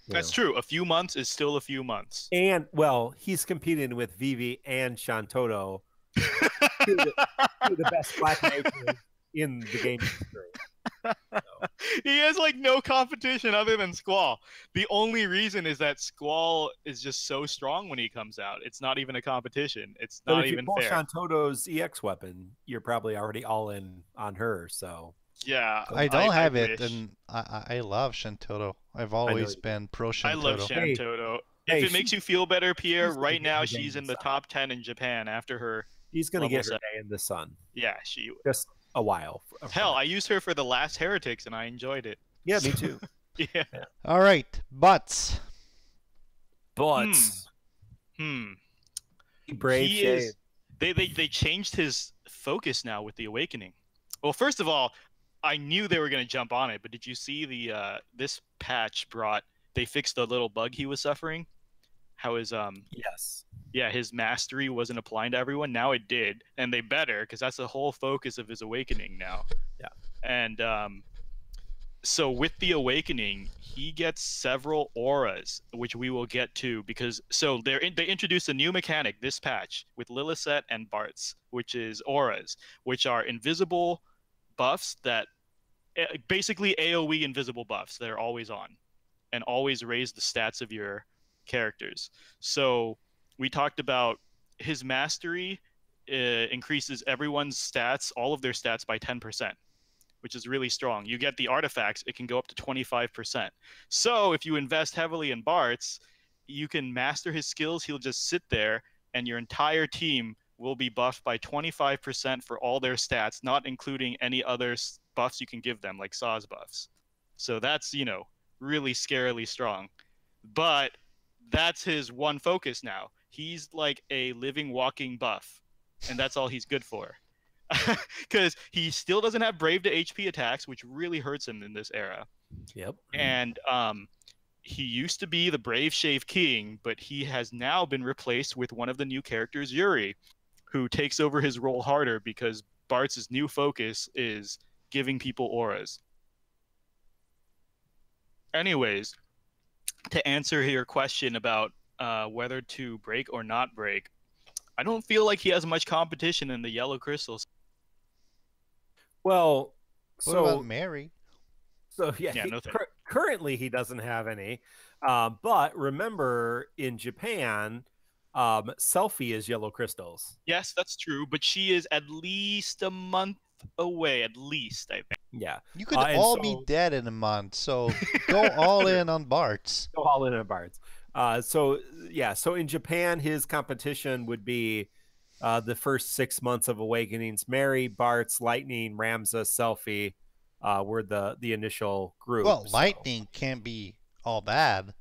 That's true. A few months is still a few months. And, well, he's competing with Vivi and Shantoto, two of the best black mages in the game history. So. He has like no competition other than Squall. The only reason is that Squall is just so strong when he comes out. It's not even a competition. It's not even fair. If you pull Shantoto's EX weapon, you're probably already all in on her. So yeah, I don't have it, and I love Shantoto. I've always been pro Shantoto. I love Shantoto. If it makes you feel better, Pierre, right now she's in the top 10 in Japan after her. She's gonna get her day in the sun. Yeah, she just a while. Hell, I used her for the last Heretics, and I enjoyed it. Yeah, me too. Yeah. All right, Bartz. Brave shade. They changed his focus now with the Awakening. Well, first of all, I knew they were going to jump on it, but did you see the this patch they fixed the little bug he was suffering? How his his mastery wasn't applying to everyone. Now it did, and they better, because that's the whole focus of his Awakening now. Yeah. And so with the Awakening, he gets several auras, which we will get to, because they introduced a new mechanic this patch with Lilithset and Bartz, which is auras, which are invisible buffs that basically AoE invisible buffs that are always on and always raise the stats of your characters. So we talked about his mastery increases everyone's stats, all of their stats by 10%, which is really strong. You get the artifacts, it can go up to 25%. So if you invest heavily in Bartz, you can master his skills. He'll just sit there, and your entire team will be buffed by 25% for all their stats, not including any other buffs you can give them, like Saw's buffs. So that's, really scarily strong. But that's his one focus now. He's like a living, walking buff, and that's all he's good for. Because he still doesn't have Brave to HP attacks, which really hurts him in this era. Yep. And he used to be the Brave Shave King, but he has now been replaced with one of the new characters, Yuri, who takes over his role harder because Bartz's new focus is giving people auras. Anyways, to answer your question about whether to break or not break, I don't feel like he has much competition in the yellow crystals. Well, What about Mary? So yeah, no currently he doesn't have any. But remember, in Japan, Selfie is yellow crystals. Yes, that's true, but she is at least a month away, at least, I think. Yeah. You could all be dead in a month, so go all in on Bartz. Go all in on Bartz. So in Japan, his competition would be the first 6 months of Awakenings. Mary, Bartz, Lightning, Ramza, Selfie were the initial group. Well, Lightning can't be all bad.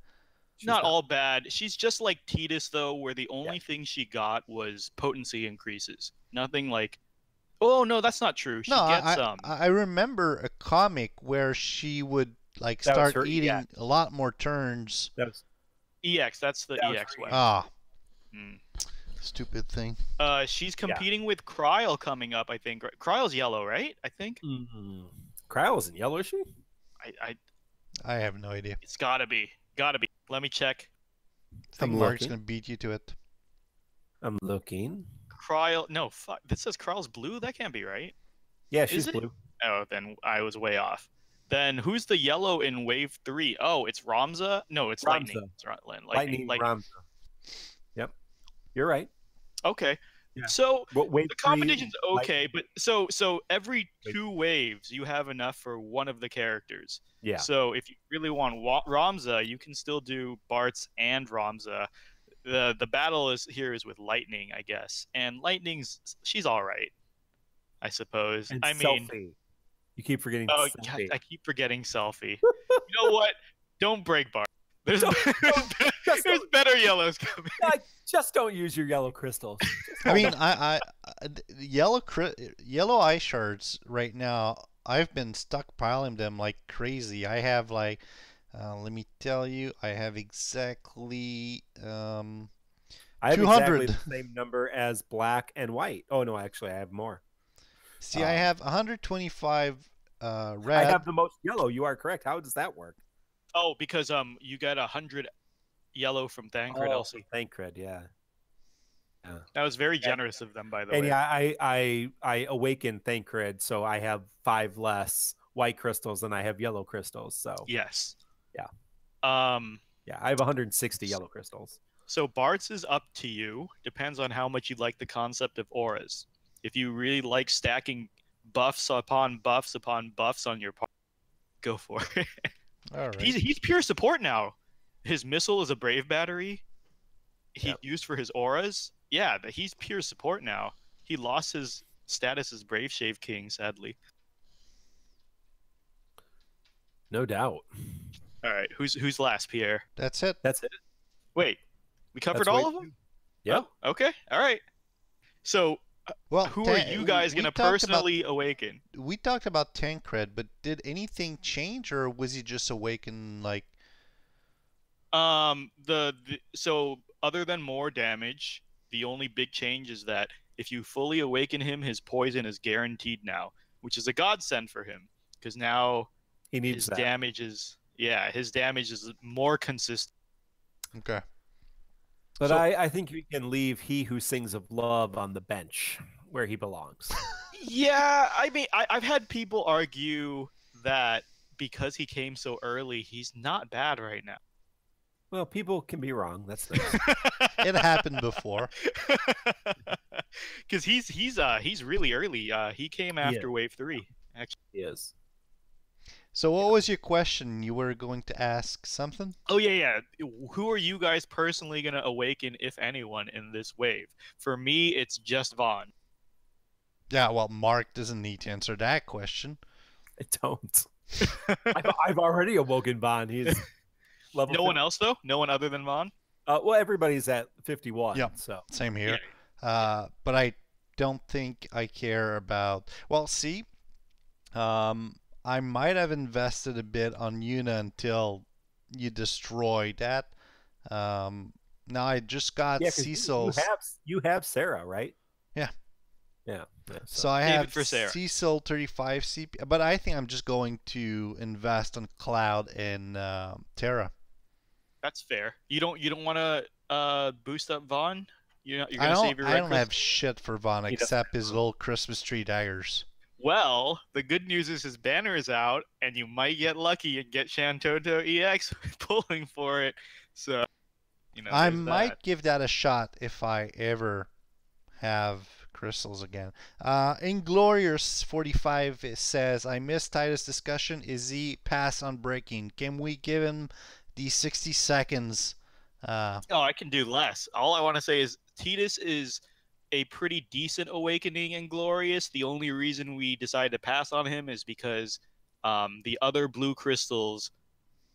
Not all bad. She's just like Tidus, though, where the only thing she got was potency increases. Nothing like... Oh, no, that's not true. She gets I remember a comic where she would start eating a lot more turns. That was EX. That's the EX way. Ah. Stupid thing. She's competing with Cryle coming up, I think. Cryle's yellow, right? I think. Cryle isn't yellow, is she? I have no idea. It's gotta be. Gotta be. Let me check. I think Mark's gonna beat you to it. I'm looking. Cryle. No, fuck. This says Cryle's blue. That can't be right. Yeah, she's blue. Oh, then I was way off. Then who's the yellow in Wave 3? Oh, it's Ramza? No, it's Lightning. It's Lightning. Ramza. Yep. You're right. Okay. Yeah. So the competition's okay, Lightning. but so every 2 waves you have enough for one of the characters. Yeah. So if you really want Ramza, you can still do Bartz and Ramza. The battle is with Lightning, I guess. And she's all right, I suppose. And I mean, Selfie. You keep forgetting. Oh, Selfie. I keep forgetting Selfie. You know what? Don't break Bartz. There's better yellows coming. Just don't use your yellow crystals. I mean, yellow eye shards right now. I've been stockpiling them like crazy. I have let me tell you, I have exactly I have 200. exactly the same number as black and white. Oh no, actually, I have more. See, I have 125 red. I have the most yellow. You are correct. How does that work? Oh, because you got 100 yellow from Thancred. Also, Thancred, yeah. That was very generous of them, by the way. And yeah, I awakened Thancred, so I have 5 less white crystals than I have yellow crystals. So yes, yeah, yeah, I have 160 yellow crystals. So Bartz is up to you. Depends on how much you like the concept of auras. If you really like stacking buffs upon buffs upon buffs on your part, go for it. All right. He's pure support now. His missile is a brave battery. He used for his auras. Yeah, but he's pure support now. He lost his status as Brave Shave King, sadly. No doubt. All right, who's last, Pierre? That's it. That's it. Wait, we covered all of them? Yeah. Oh, okay. All right. So, who are you guys going to personally awaken? We talked about Thancred, but did anything change, or was he just awakened like? So other than more damage, the only big change is that if you fully awaken him, his poison is guaranteed now, which is a godsend for him because now he needs his damage is more consistent. Okay. But I think we can leave He Who Sings of Love on the bench where he belongs. Yeah, I mean, I've had people argue that because he came so early, he's not bad right now. Well, people can be wrong. That's nice. It happened before. Because he's really early. He came after Yeah. wave 3. Actually. He is. So what was your question? You were going to ask something? Oh yeah. Who are you guys personally gonna awaken, if anyone, in this wave? For me, it's just Vaan. Yeah, well, Mark doesn't need to answer that question. I don't. I've already awoken Vaan. He's level. No one else though. No one other than Vaan. Well, everybody's at 51. Yeah. So Same here. Yeah. But I don't think I care about. Well, see, I might have invested a bit on Yuna until you destroyed that. Now I just got 'cause Cecil's. you have Sarah, right? Yeah. Yeah. So I Save it have for Sarah. Cecil 35 CP, but I think I'm just going to invest on Cloud and Terra. That's fair. You don't want to boost up Vaan. You're gonna save your red I don't have crystal? shit for Vaan He except his little Christmas tree daggers. Well, the good news is his banner is out, and you might get lucky and get Shantoto EX pulling for it. So, I there's might that. give that a shot if I ever have crystals again. Inglorious 45 says, I missed Tidus' discussion. Is he pass on breaking? Can we give him the 60 seconds? Oh, I can do less. All I want to say is Tidus is a pretty decent awakening in Glorious. The only reason we decided to pass on him is because the other blue crystals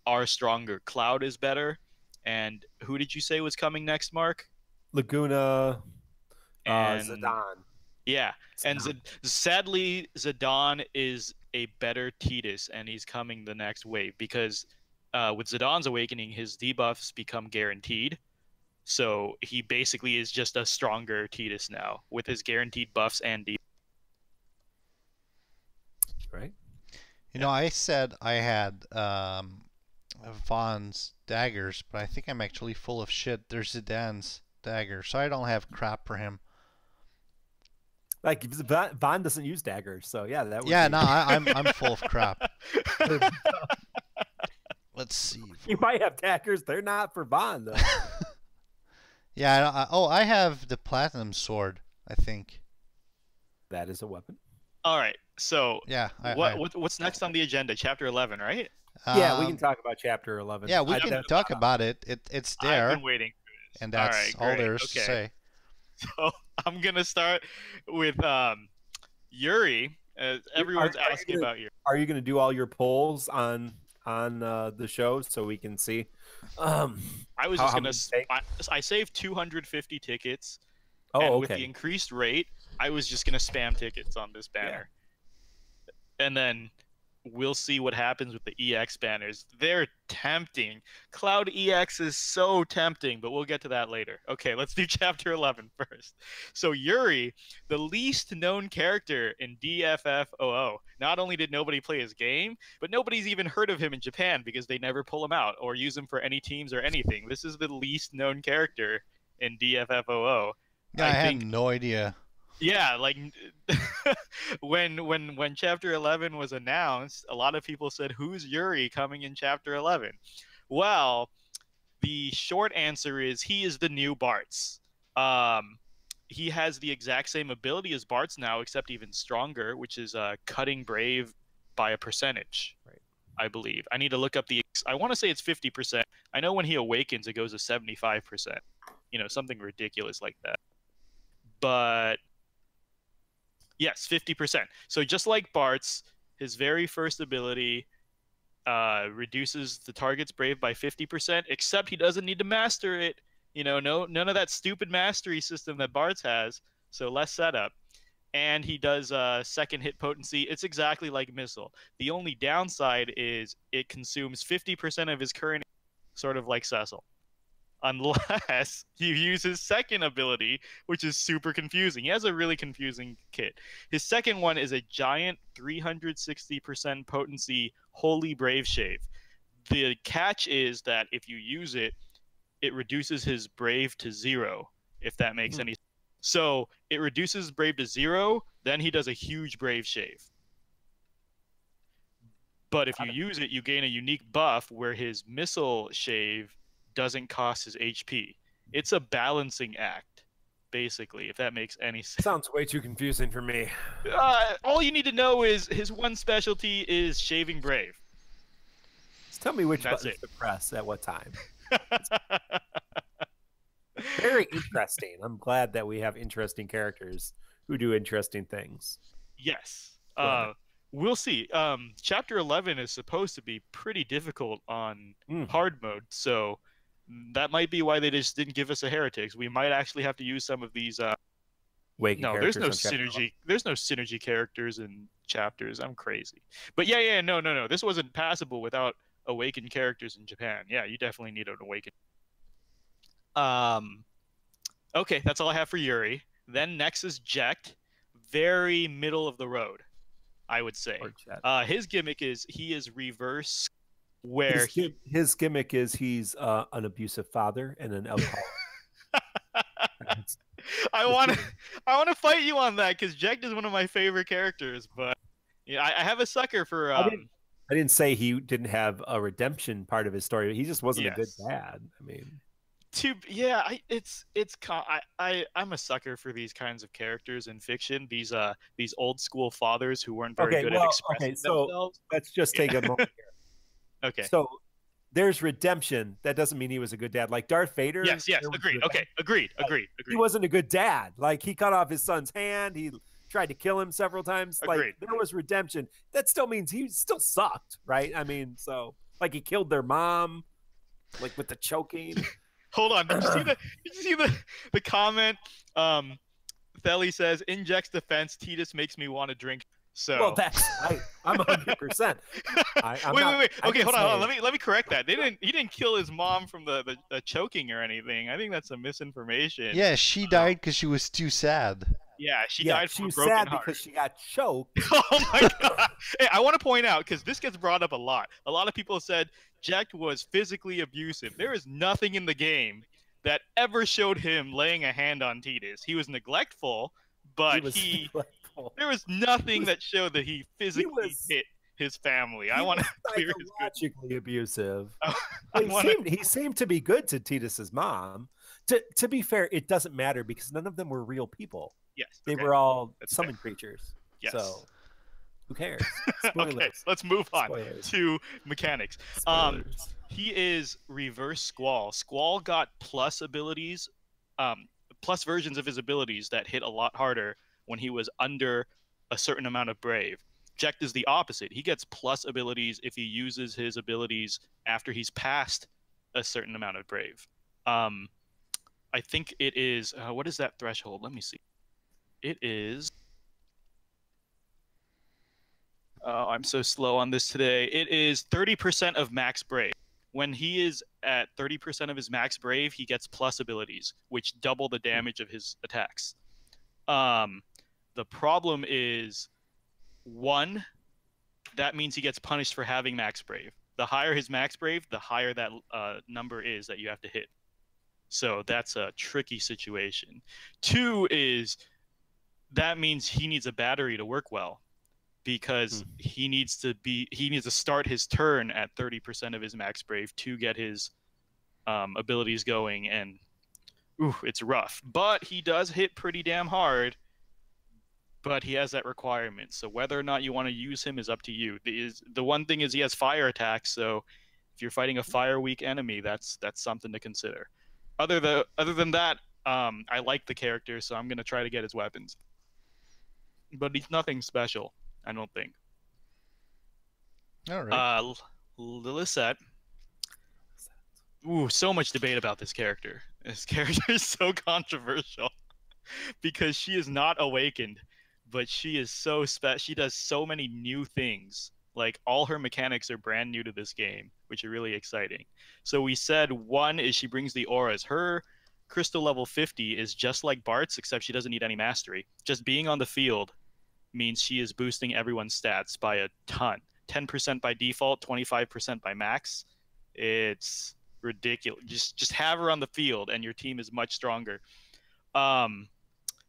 are stronger. Cloud is better. And who did you say was coming next, Mark? Laguna, And Zidane. yeah, and sadly, Zidane is a better Tidus, and he's coming the next wave because with Zidane's awakening, his debuffs become guaranteed. So he basically is just a stronger Tidus now with his guaranteed buffs and debuffs. Right. You know, I said I had Vaughn's daggers, but I think I'm actually full of shit. There's Zidane's dagger, so I don't have crap for him. Like Vaan doesn't use daggers, so yeah, that would Yeah, be... no, I'm full of crap. Let's see. You might have daggers. They're not for Vaan though. Yeah, I have the platinum sword, I think. That is a weapon. All right, so Yeah. what's next on the agenda? Chapter 11, right? Yeah, we can talk about chapter 11. Yeah, we can talk about it. It's there. I've been waiting for this. And that's right, all great. there is to say. So I'm gonna start with Yuri. Everyone's asking about Yuri. Are you going to do all your polls on the show so we can see? I was just gonna. I saved 250 tickets. Oh, and okay. with the increased rate, I was just gonna spam tickets on this banner, and then we'll see what happens with the EX banners. They're tempting. Cloud EX is so tempting, but we'll get to that later. Okay, let's do chapter 11 first. So Yuri, the least known character in DFFOO. Not only did nobody play his game, but nobody's even heard of him in Japan because they never pull him out or use him for any teams or anything. This is the least known character in DFFOO. Yeah, I had no idea. Yeah, like when chapter 11 was announced, a lot of people said, "Who's Yuri coming in chapter 11?" Well, the short answer is he is the new Bartz. He has the exact same ability as Bartz now, except even stronger, which is cutting brave by a percentage. Right. I believe. I need to look up the. I want to say it's 50%. I know when he awakens, it goes to 75%. Something ridiculous like that. But yes, 50%. So just like Bartz, his very first ability reduces the target's brave by 50%, except he doesn't need to master it. None of that stupid mastery system that Bartz has, so less setup. And he does second hit potency. It's exactly like Missile. The only downside is it consumes 50% of his current, sort of like Cecil. Unless you use his second ability, which is super confusing. He has a really confusing kit. His second one is a giant 360% potency Holy Brave Shave. The catch is that if you use it, it reduces his Brave to 0, if that makes any sense. So it reduces Brave to 0, then he does a huge Brave Shave. But if you use it, you gain a unique buff where his Missile Shave doesn't cost his HP. It's a balancing act, basically, if that makes any sense. Sounds way too confusing for me. All you need to know is his one specialty is shaving brave. Just tell me which buttons to press at what time. Very interesting. I'm glad that we have interesting characters who do interesting things. Yes. We'll see. Chapter 11 is supposed to be pretty difficult on hard mode, so that might be why they just didn't give us a heretics. We might actually have to use some of these. No, there's no synergy. There's no synergy characters in chapters. I'm crazy. But yeah, no. This wasn't passable without awakened characters in Japan. Yeah, you definitely need an awakened. Okay, that's all I have for Yuri. Then next is Jack, very middle of the road, I would say. His gimmick is he is reverse, where his gimmick is he's an abusive father and an alcoholic. I want to fight you on that because Jack is one of my favorite characters, but yeah, I have a sucker for. I didn't say he didn't have a redemption part of his story. He just wasn't a good dad. I mean. I'm a sucker for these kinds of characters in fiction. These old school fathers who weren't very good at expressing themselves. Let's just take a moment here. Okay. So there's redemption. That doesn't mean he was a good dad. Like Darth Vader. Yes. Agreed. Okay. Agreed. He wasn't a good dad. Like he cut off his son's hand. He tried to kill him several times. Agreed. Like there was redemption. That still means he still sucked, right? I mean, so like he killed their mom, like with the choking. Hold on. Did you see the comment? Theli says, in Jack's defense, Tidus makes me want to drink. So well, that's I'm 100%. Wait. Okay, hold on. Let me correct that. He didn't kill his mom from the choking or anything. I think that's a misinformation. Yeah, she died because she was too sad. Yeah, she died from a broken sad heart. because she got choked. Oh my god! Hey, I want to point out because this gets brought up a lot. A lot of people said Jack was physically abusive. There is nothing in the game that ever showed him laying a hand on Tidus. He was neglectful, but there was nothing that showed that he physically hit his family. I want to clear his psychologically abusive. He seemed to be good to Tidus's mom. To be fair, it doesn't matter because none of them were real people. Yes, they were all summon creatures. Yes. So who cares? Okay, let's move on to mechanics. He is reverse Squall. Squall got plus abilities, plus versions of his abilities that hit a lot harder when he was under a certain amount of brave. Jack is the opposite. He gets plus abilities if he uses his abilities after he's passed a certain amount of brave. I think it is, what is that threshold? Let me see. It is, I'm so slow on this today. It is 30% of max brave. When he is at 30% of his max brave, he gets plus abilities, which double the damage of his attacks. The problem is, one, that means he gets punished for having max brave. The higher his max brave, the higher that number is that you have to hit. So that's a tricky situation. Two is, that means he needs a battery to work well, because he needs to start his turn at 30% of his max brave to get his abilities going, and it's rough. But he does hit pretty damn hard, but he has that requirement. So whether or not you want to use him is up to you. The one thing is he has fire attacks, so if you're fighting a fire weak enemy, that's something to consider. Other than that, I like the character, so I'm gonna try to get his weapons. But he's nothing special, I don't think. All right. Lilithette. Ooh, so much debate about this character. This character is so controversial because she is not awakened, but she is so she does so many new things. Like, all her mechanics are brand new to this game, which are really exciting. So we said one is she brings the auras. Her crystal level 50 is just like Bartz, except she doesn't need any mastery. Just being on the field means she is boosting everyone's stats by a ton. 10% by default, 25% by max. It's ridiculous. Just have her on the field and your team is much stronger.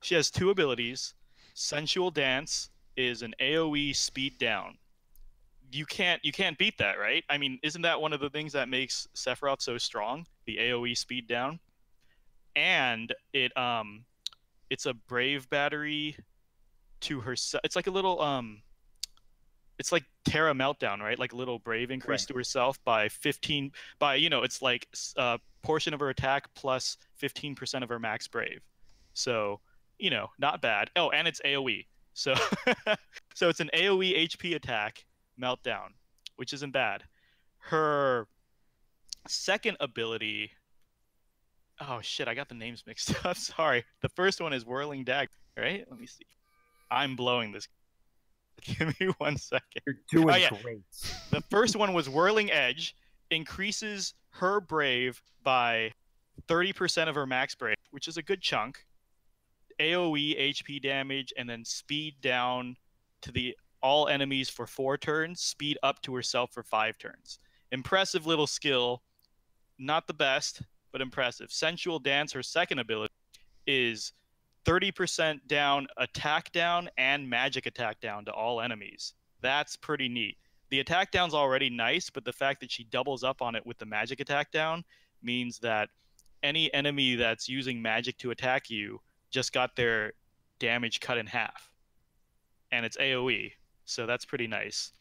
She has two abilities. Sensual Dance is an AoE speed down. you can't beat that, right? I mean, isn't that one of the things that makes Sephiroth so strong? The AoE speed down, and it's a brave battery to herself. It's like a little it's like Terra Meltdown, right? Like a little brave increase to herself by 15 by it's like portion of her attack plus 15% of her max brave. So, not bad. Oh, and it's AoE. So so it's an AoE HP attack meltdown, which isn't bad. Her second ability, oh shit, I got the names mixed up. Sorry. The first one is Whirling Dagger, right? Let me see. I'm blowing this. Give me 1 second. You're doing great. The first one was Whirling Edge, increases her brave by 30% of her max brave, which is a good chunk. AoE HP damage, and then speed down to the all enemies for 4 turns, speed up to herself for 5 turns. Impressive little skill. Not the best, but impressive. Sensual Dance, her second ability, is 30% down, attack down, and magic attack down to all enemies. That's pretty neat. The attack down's already nice, but the fact that she doubles up on it with the magic attack down means that any enemy that's using magic to attack you just got their damage cut in half. And it's AoE, so that's pretty nice.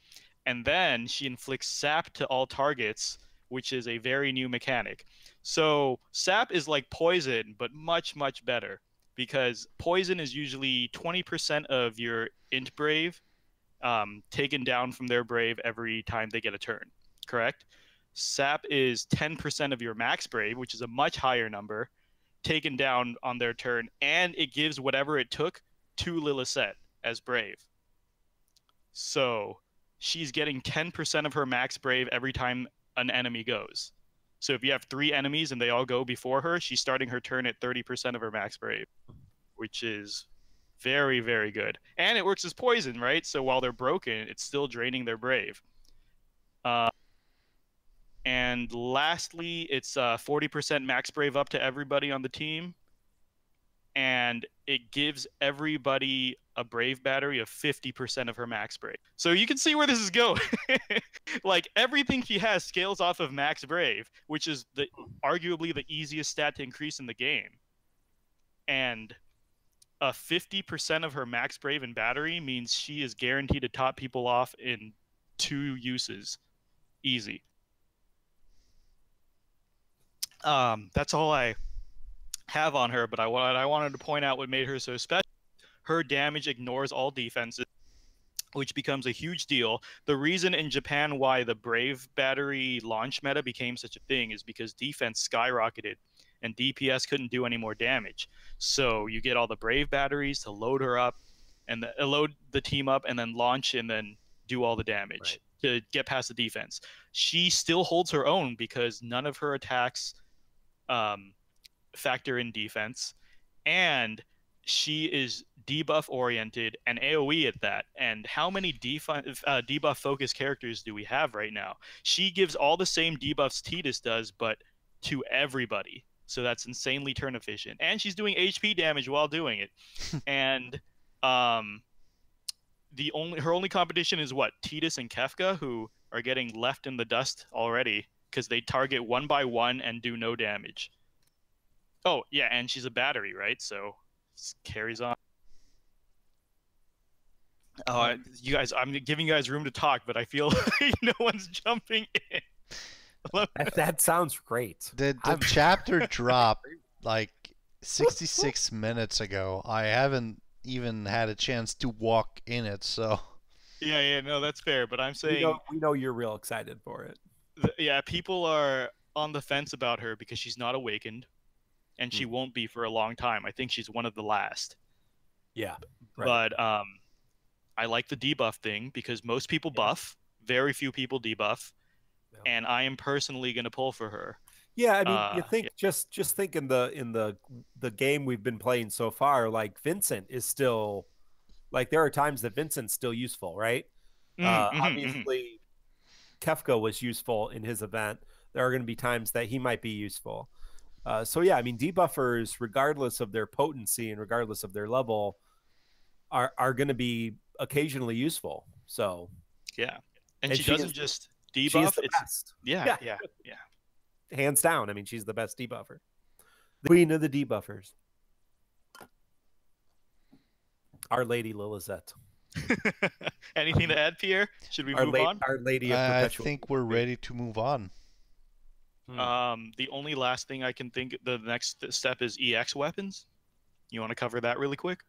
And then she inflicts sap to all targets, which is a very new mechanic. So sap is like poison, but much, much better. Because poison is usually 20% of your int brave taken down from their brave every time they get a turn, correct? Sap is 10% of your max brave, which is a much higher number, taken down on their turn, and it gives whatever it took to Lillicet as brave. So she's getting 10% of her max brave every time an enemy goes. So if you have 3 enemies and they all go before her, she's starting her turn at 30% of her max brave, which is very, very good. And it works as poison, right? So while they're broken, it's still draining their brave. And lastly, it's 40% max brave up to everybody on the team. And it gives everybody a brave battery of 50% of her max brave. So you can see where this is going. Like everything she has scales off of max brave, which is arguably the easiest stat to increase in the game. And 50% of her max brave and battery means she is guaranteed to top people off in 2 uses. Easy. That's all I have on her, but what I wanted to point out what made her so special. Her damage ignores all defenses, which becomes a huge deal. The reason in Japan why the Brave battery launch meta became such a thing is because defense skyrocketed and DPS couldn't do any more damage. So you get all the Brave batteries to load her up and load the team up and then launch and then do all the damage to get past the defense. She still holds her own because none of her attacks factor in defense, and she is debuff oriented and AoE at that. And how many debuff focused characters do we have right now? She gives all the same debuffs Tidus does, but to everybody. So that's insanely turn efficient, and she's doing HP damage while doing it. And her only competition is what? Tidus and Kefka, who are getting left in the dust already because they target 1 by 1 and do no damage. Oh, yeah, and she's a battery, right? So carries on. You guys, I'm giving you guys room to talk, but I feel like no one's jumping in. That sounds great. The chapter dropped like 66 minutes ago. I haven't even had a chance to walk in it, so... Yeah, no, that's fair, but I'm saying... We know you're real excited for it. Yeah, people are on the fence about her because she's not awakened, and she won't be for a long time. I think she's one of the last. Yeah. Right. But I like the debuff thing because most people buff, very few people debuff, and I am personally going to pull for her. Yeah, I mean, you think just think in the game we've been playing so far, like Vincent is still, like there are times that Vincent's still useful, right? Obviously, Kefka was useful in his event. There are going to be times that he might be useful. So yeah, I mean, debuffers, regardless of their potency and regardless of their level, are going to be occasionally useful. So yeah. And she she doesn't is, just she is debuff. the It's best. yeah. Hands down. I mean, she's the best debuffer. The queen of the debuffers. Our Lady Lilizette. Anything to add, Pierre? Should we move on? Our Lady of I Perpetual. think we're ready to move on. The only last thing I can think, the next step is EX weapons. You want to cover that really quick?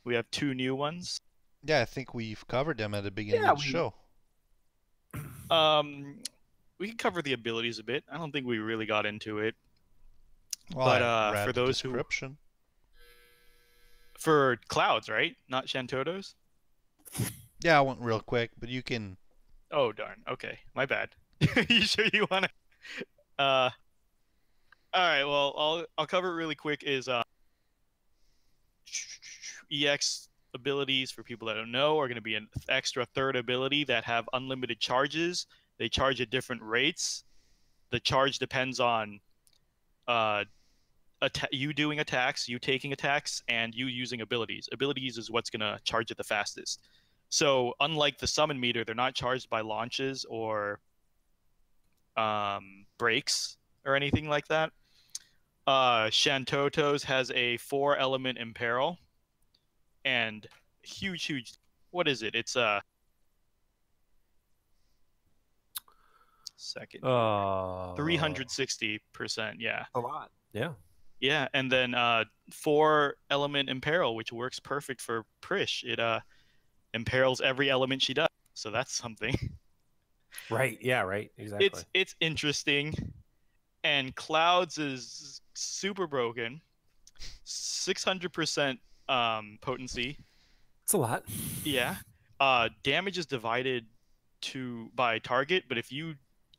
We have 2 new ones. Yeah, I think we've covered them at the beginning of the show. We can cover the abilities a bit. I don't think we really got into it. Well, But for those description. For clouds, right? Not Shantotos? Yeah, I went real quick, but you can... Oh, darn. Okay, my bad. You sure you want to... All right, well, I'll cover it really quick is... EX abilities, for people that don't know, are going to be an extra third ability that have unlimited charges. They charge at different rates. The charge depends on you doing attacks, you taking attacks, and you using abilities. Abilities is what's going to charge it the fastest. So unlike the summon meter, they're not charged by launches or breaks or anything like that. Shantoto's has a 4-element imperil and huge. What is it? It's a second. 360%. Yeah. A lot. Yeah. Yeah, and then 4-element imperil, which works perfect for Prish. It imperils every element she does, so that's something. Right. Yeah. Right. Exactly. It's interesting, and Clouds is super broken. 600% potency. It's a lot. Yeah. Damage is divided by target, but if you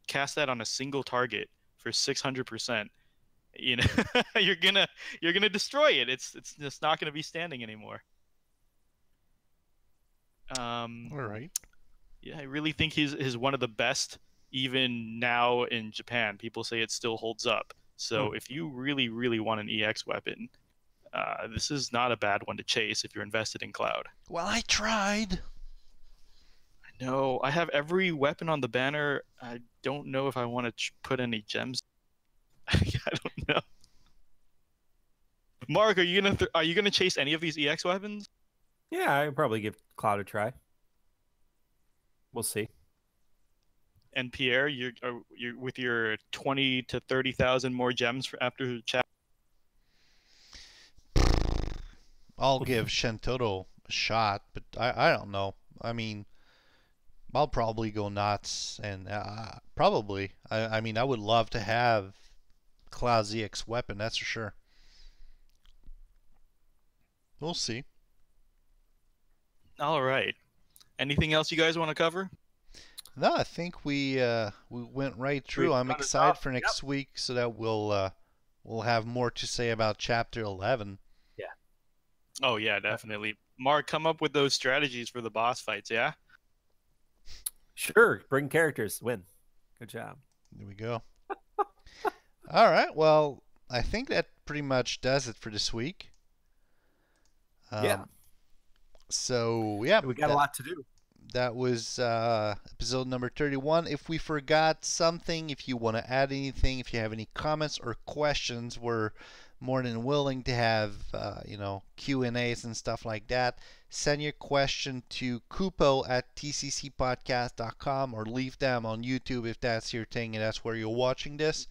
cast that on a single target for 600%, you know, you're gonna destroy it. It's just not gonna be standing anymore. All right. Yeah, I really think he's one of the best even now in Japan. People say it still holds up. So if you really want an EX weapon, this is not a bad one to chase if you're invested in Cloud. Well, I tried. I know. I have every weapon on the banner. I don't know if I want to put any gems. I don't know. Mark, are you gonna chase any of these EX weapons? Yeah, I'd probably give Cloud a try. We'll see. And Pierre, you're with your 20 to 30,000 more gems after the chat. I'll give Shantoto a shot, but I don't know. I mean, I'll probably go nuts, and probably. I mean, I would love to have Cloud's EX weapon, that's for sure. We'll see. All right. Anything else you guys want to cover? No, I think we went right through. I'm excited for next week, so that we'll have more to say about Chapter 11. Yeah. Oh yeah, definitely. Mark, come up with those strategies for the boss fights. Yeah. Sure. Bring characters. Win. Good job. There we go. All right. Well, I think that pretty much does it for this week. Yeah. So yeah, we got a lot to do. That was episode number 31. If we forgot something, if you want to add anything, if you have any comments or questions, we're more than willing to have Q&As and stuff like that. Send your question to kupo@tccpodcast.com or leave them on YouTube if that's your thing and that's where you're watching this.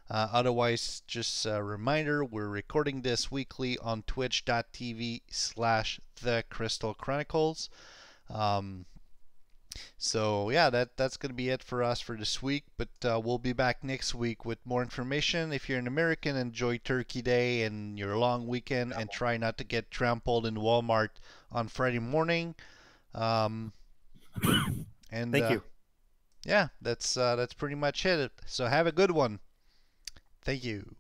Otherwise, just a reminder, we're recording this weekly on twitch.tv/The Chronicles. So yeah, that's going to be it for us for this week, but we'll be back next week with more information. If you're an American, enjoy Turkey Day and your long weekend, and try not to get trampled in Walmart on Friday morning. And Thank you. Yeah, that's pretty much it. So have a good one. Thank you.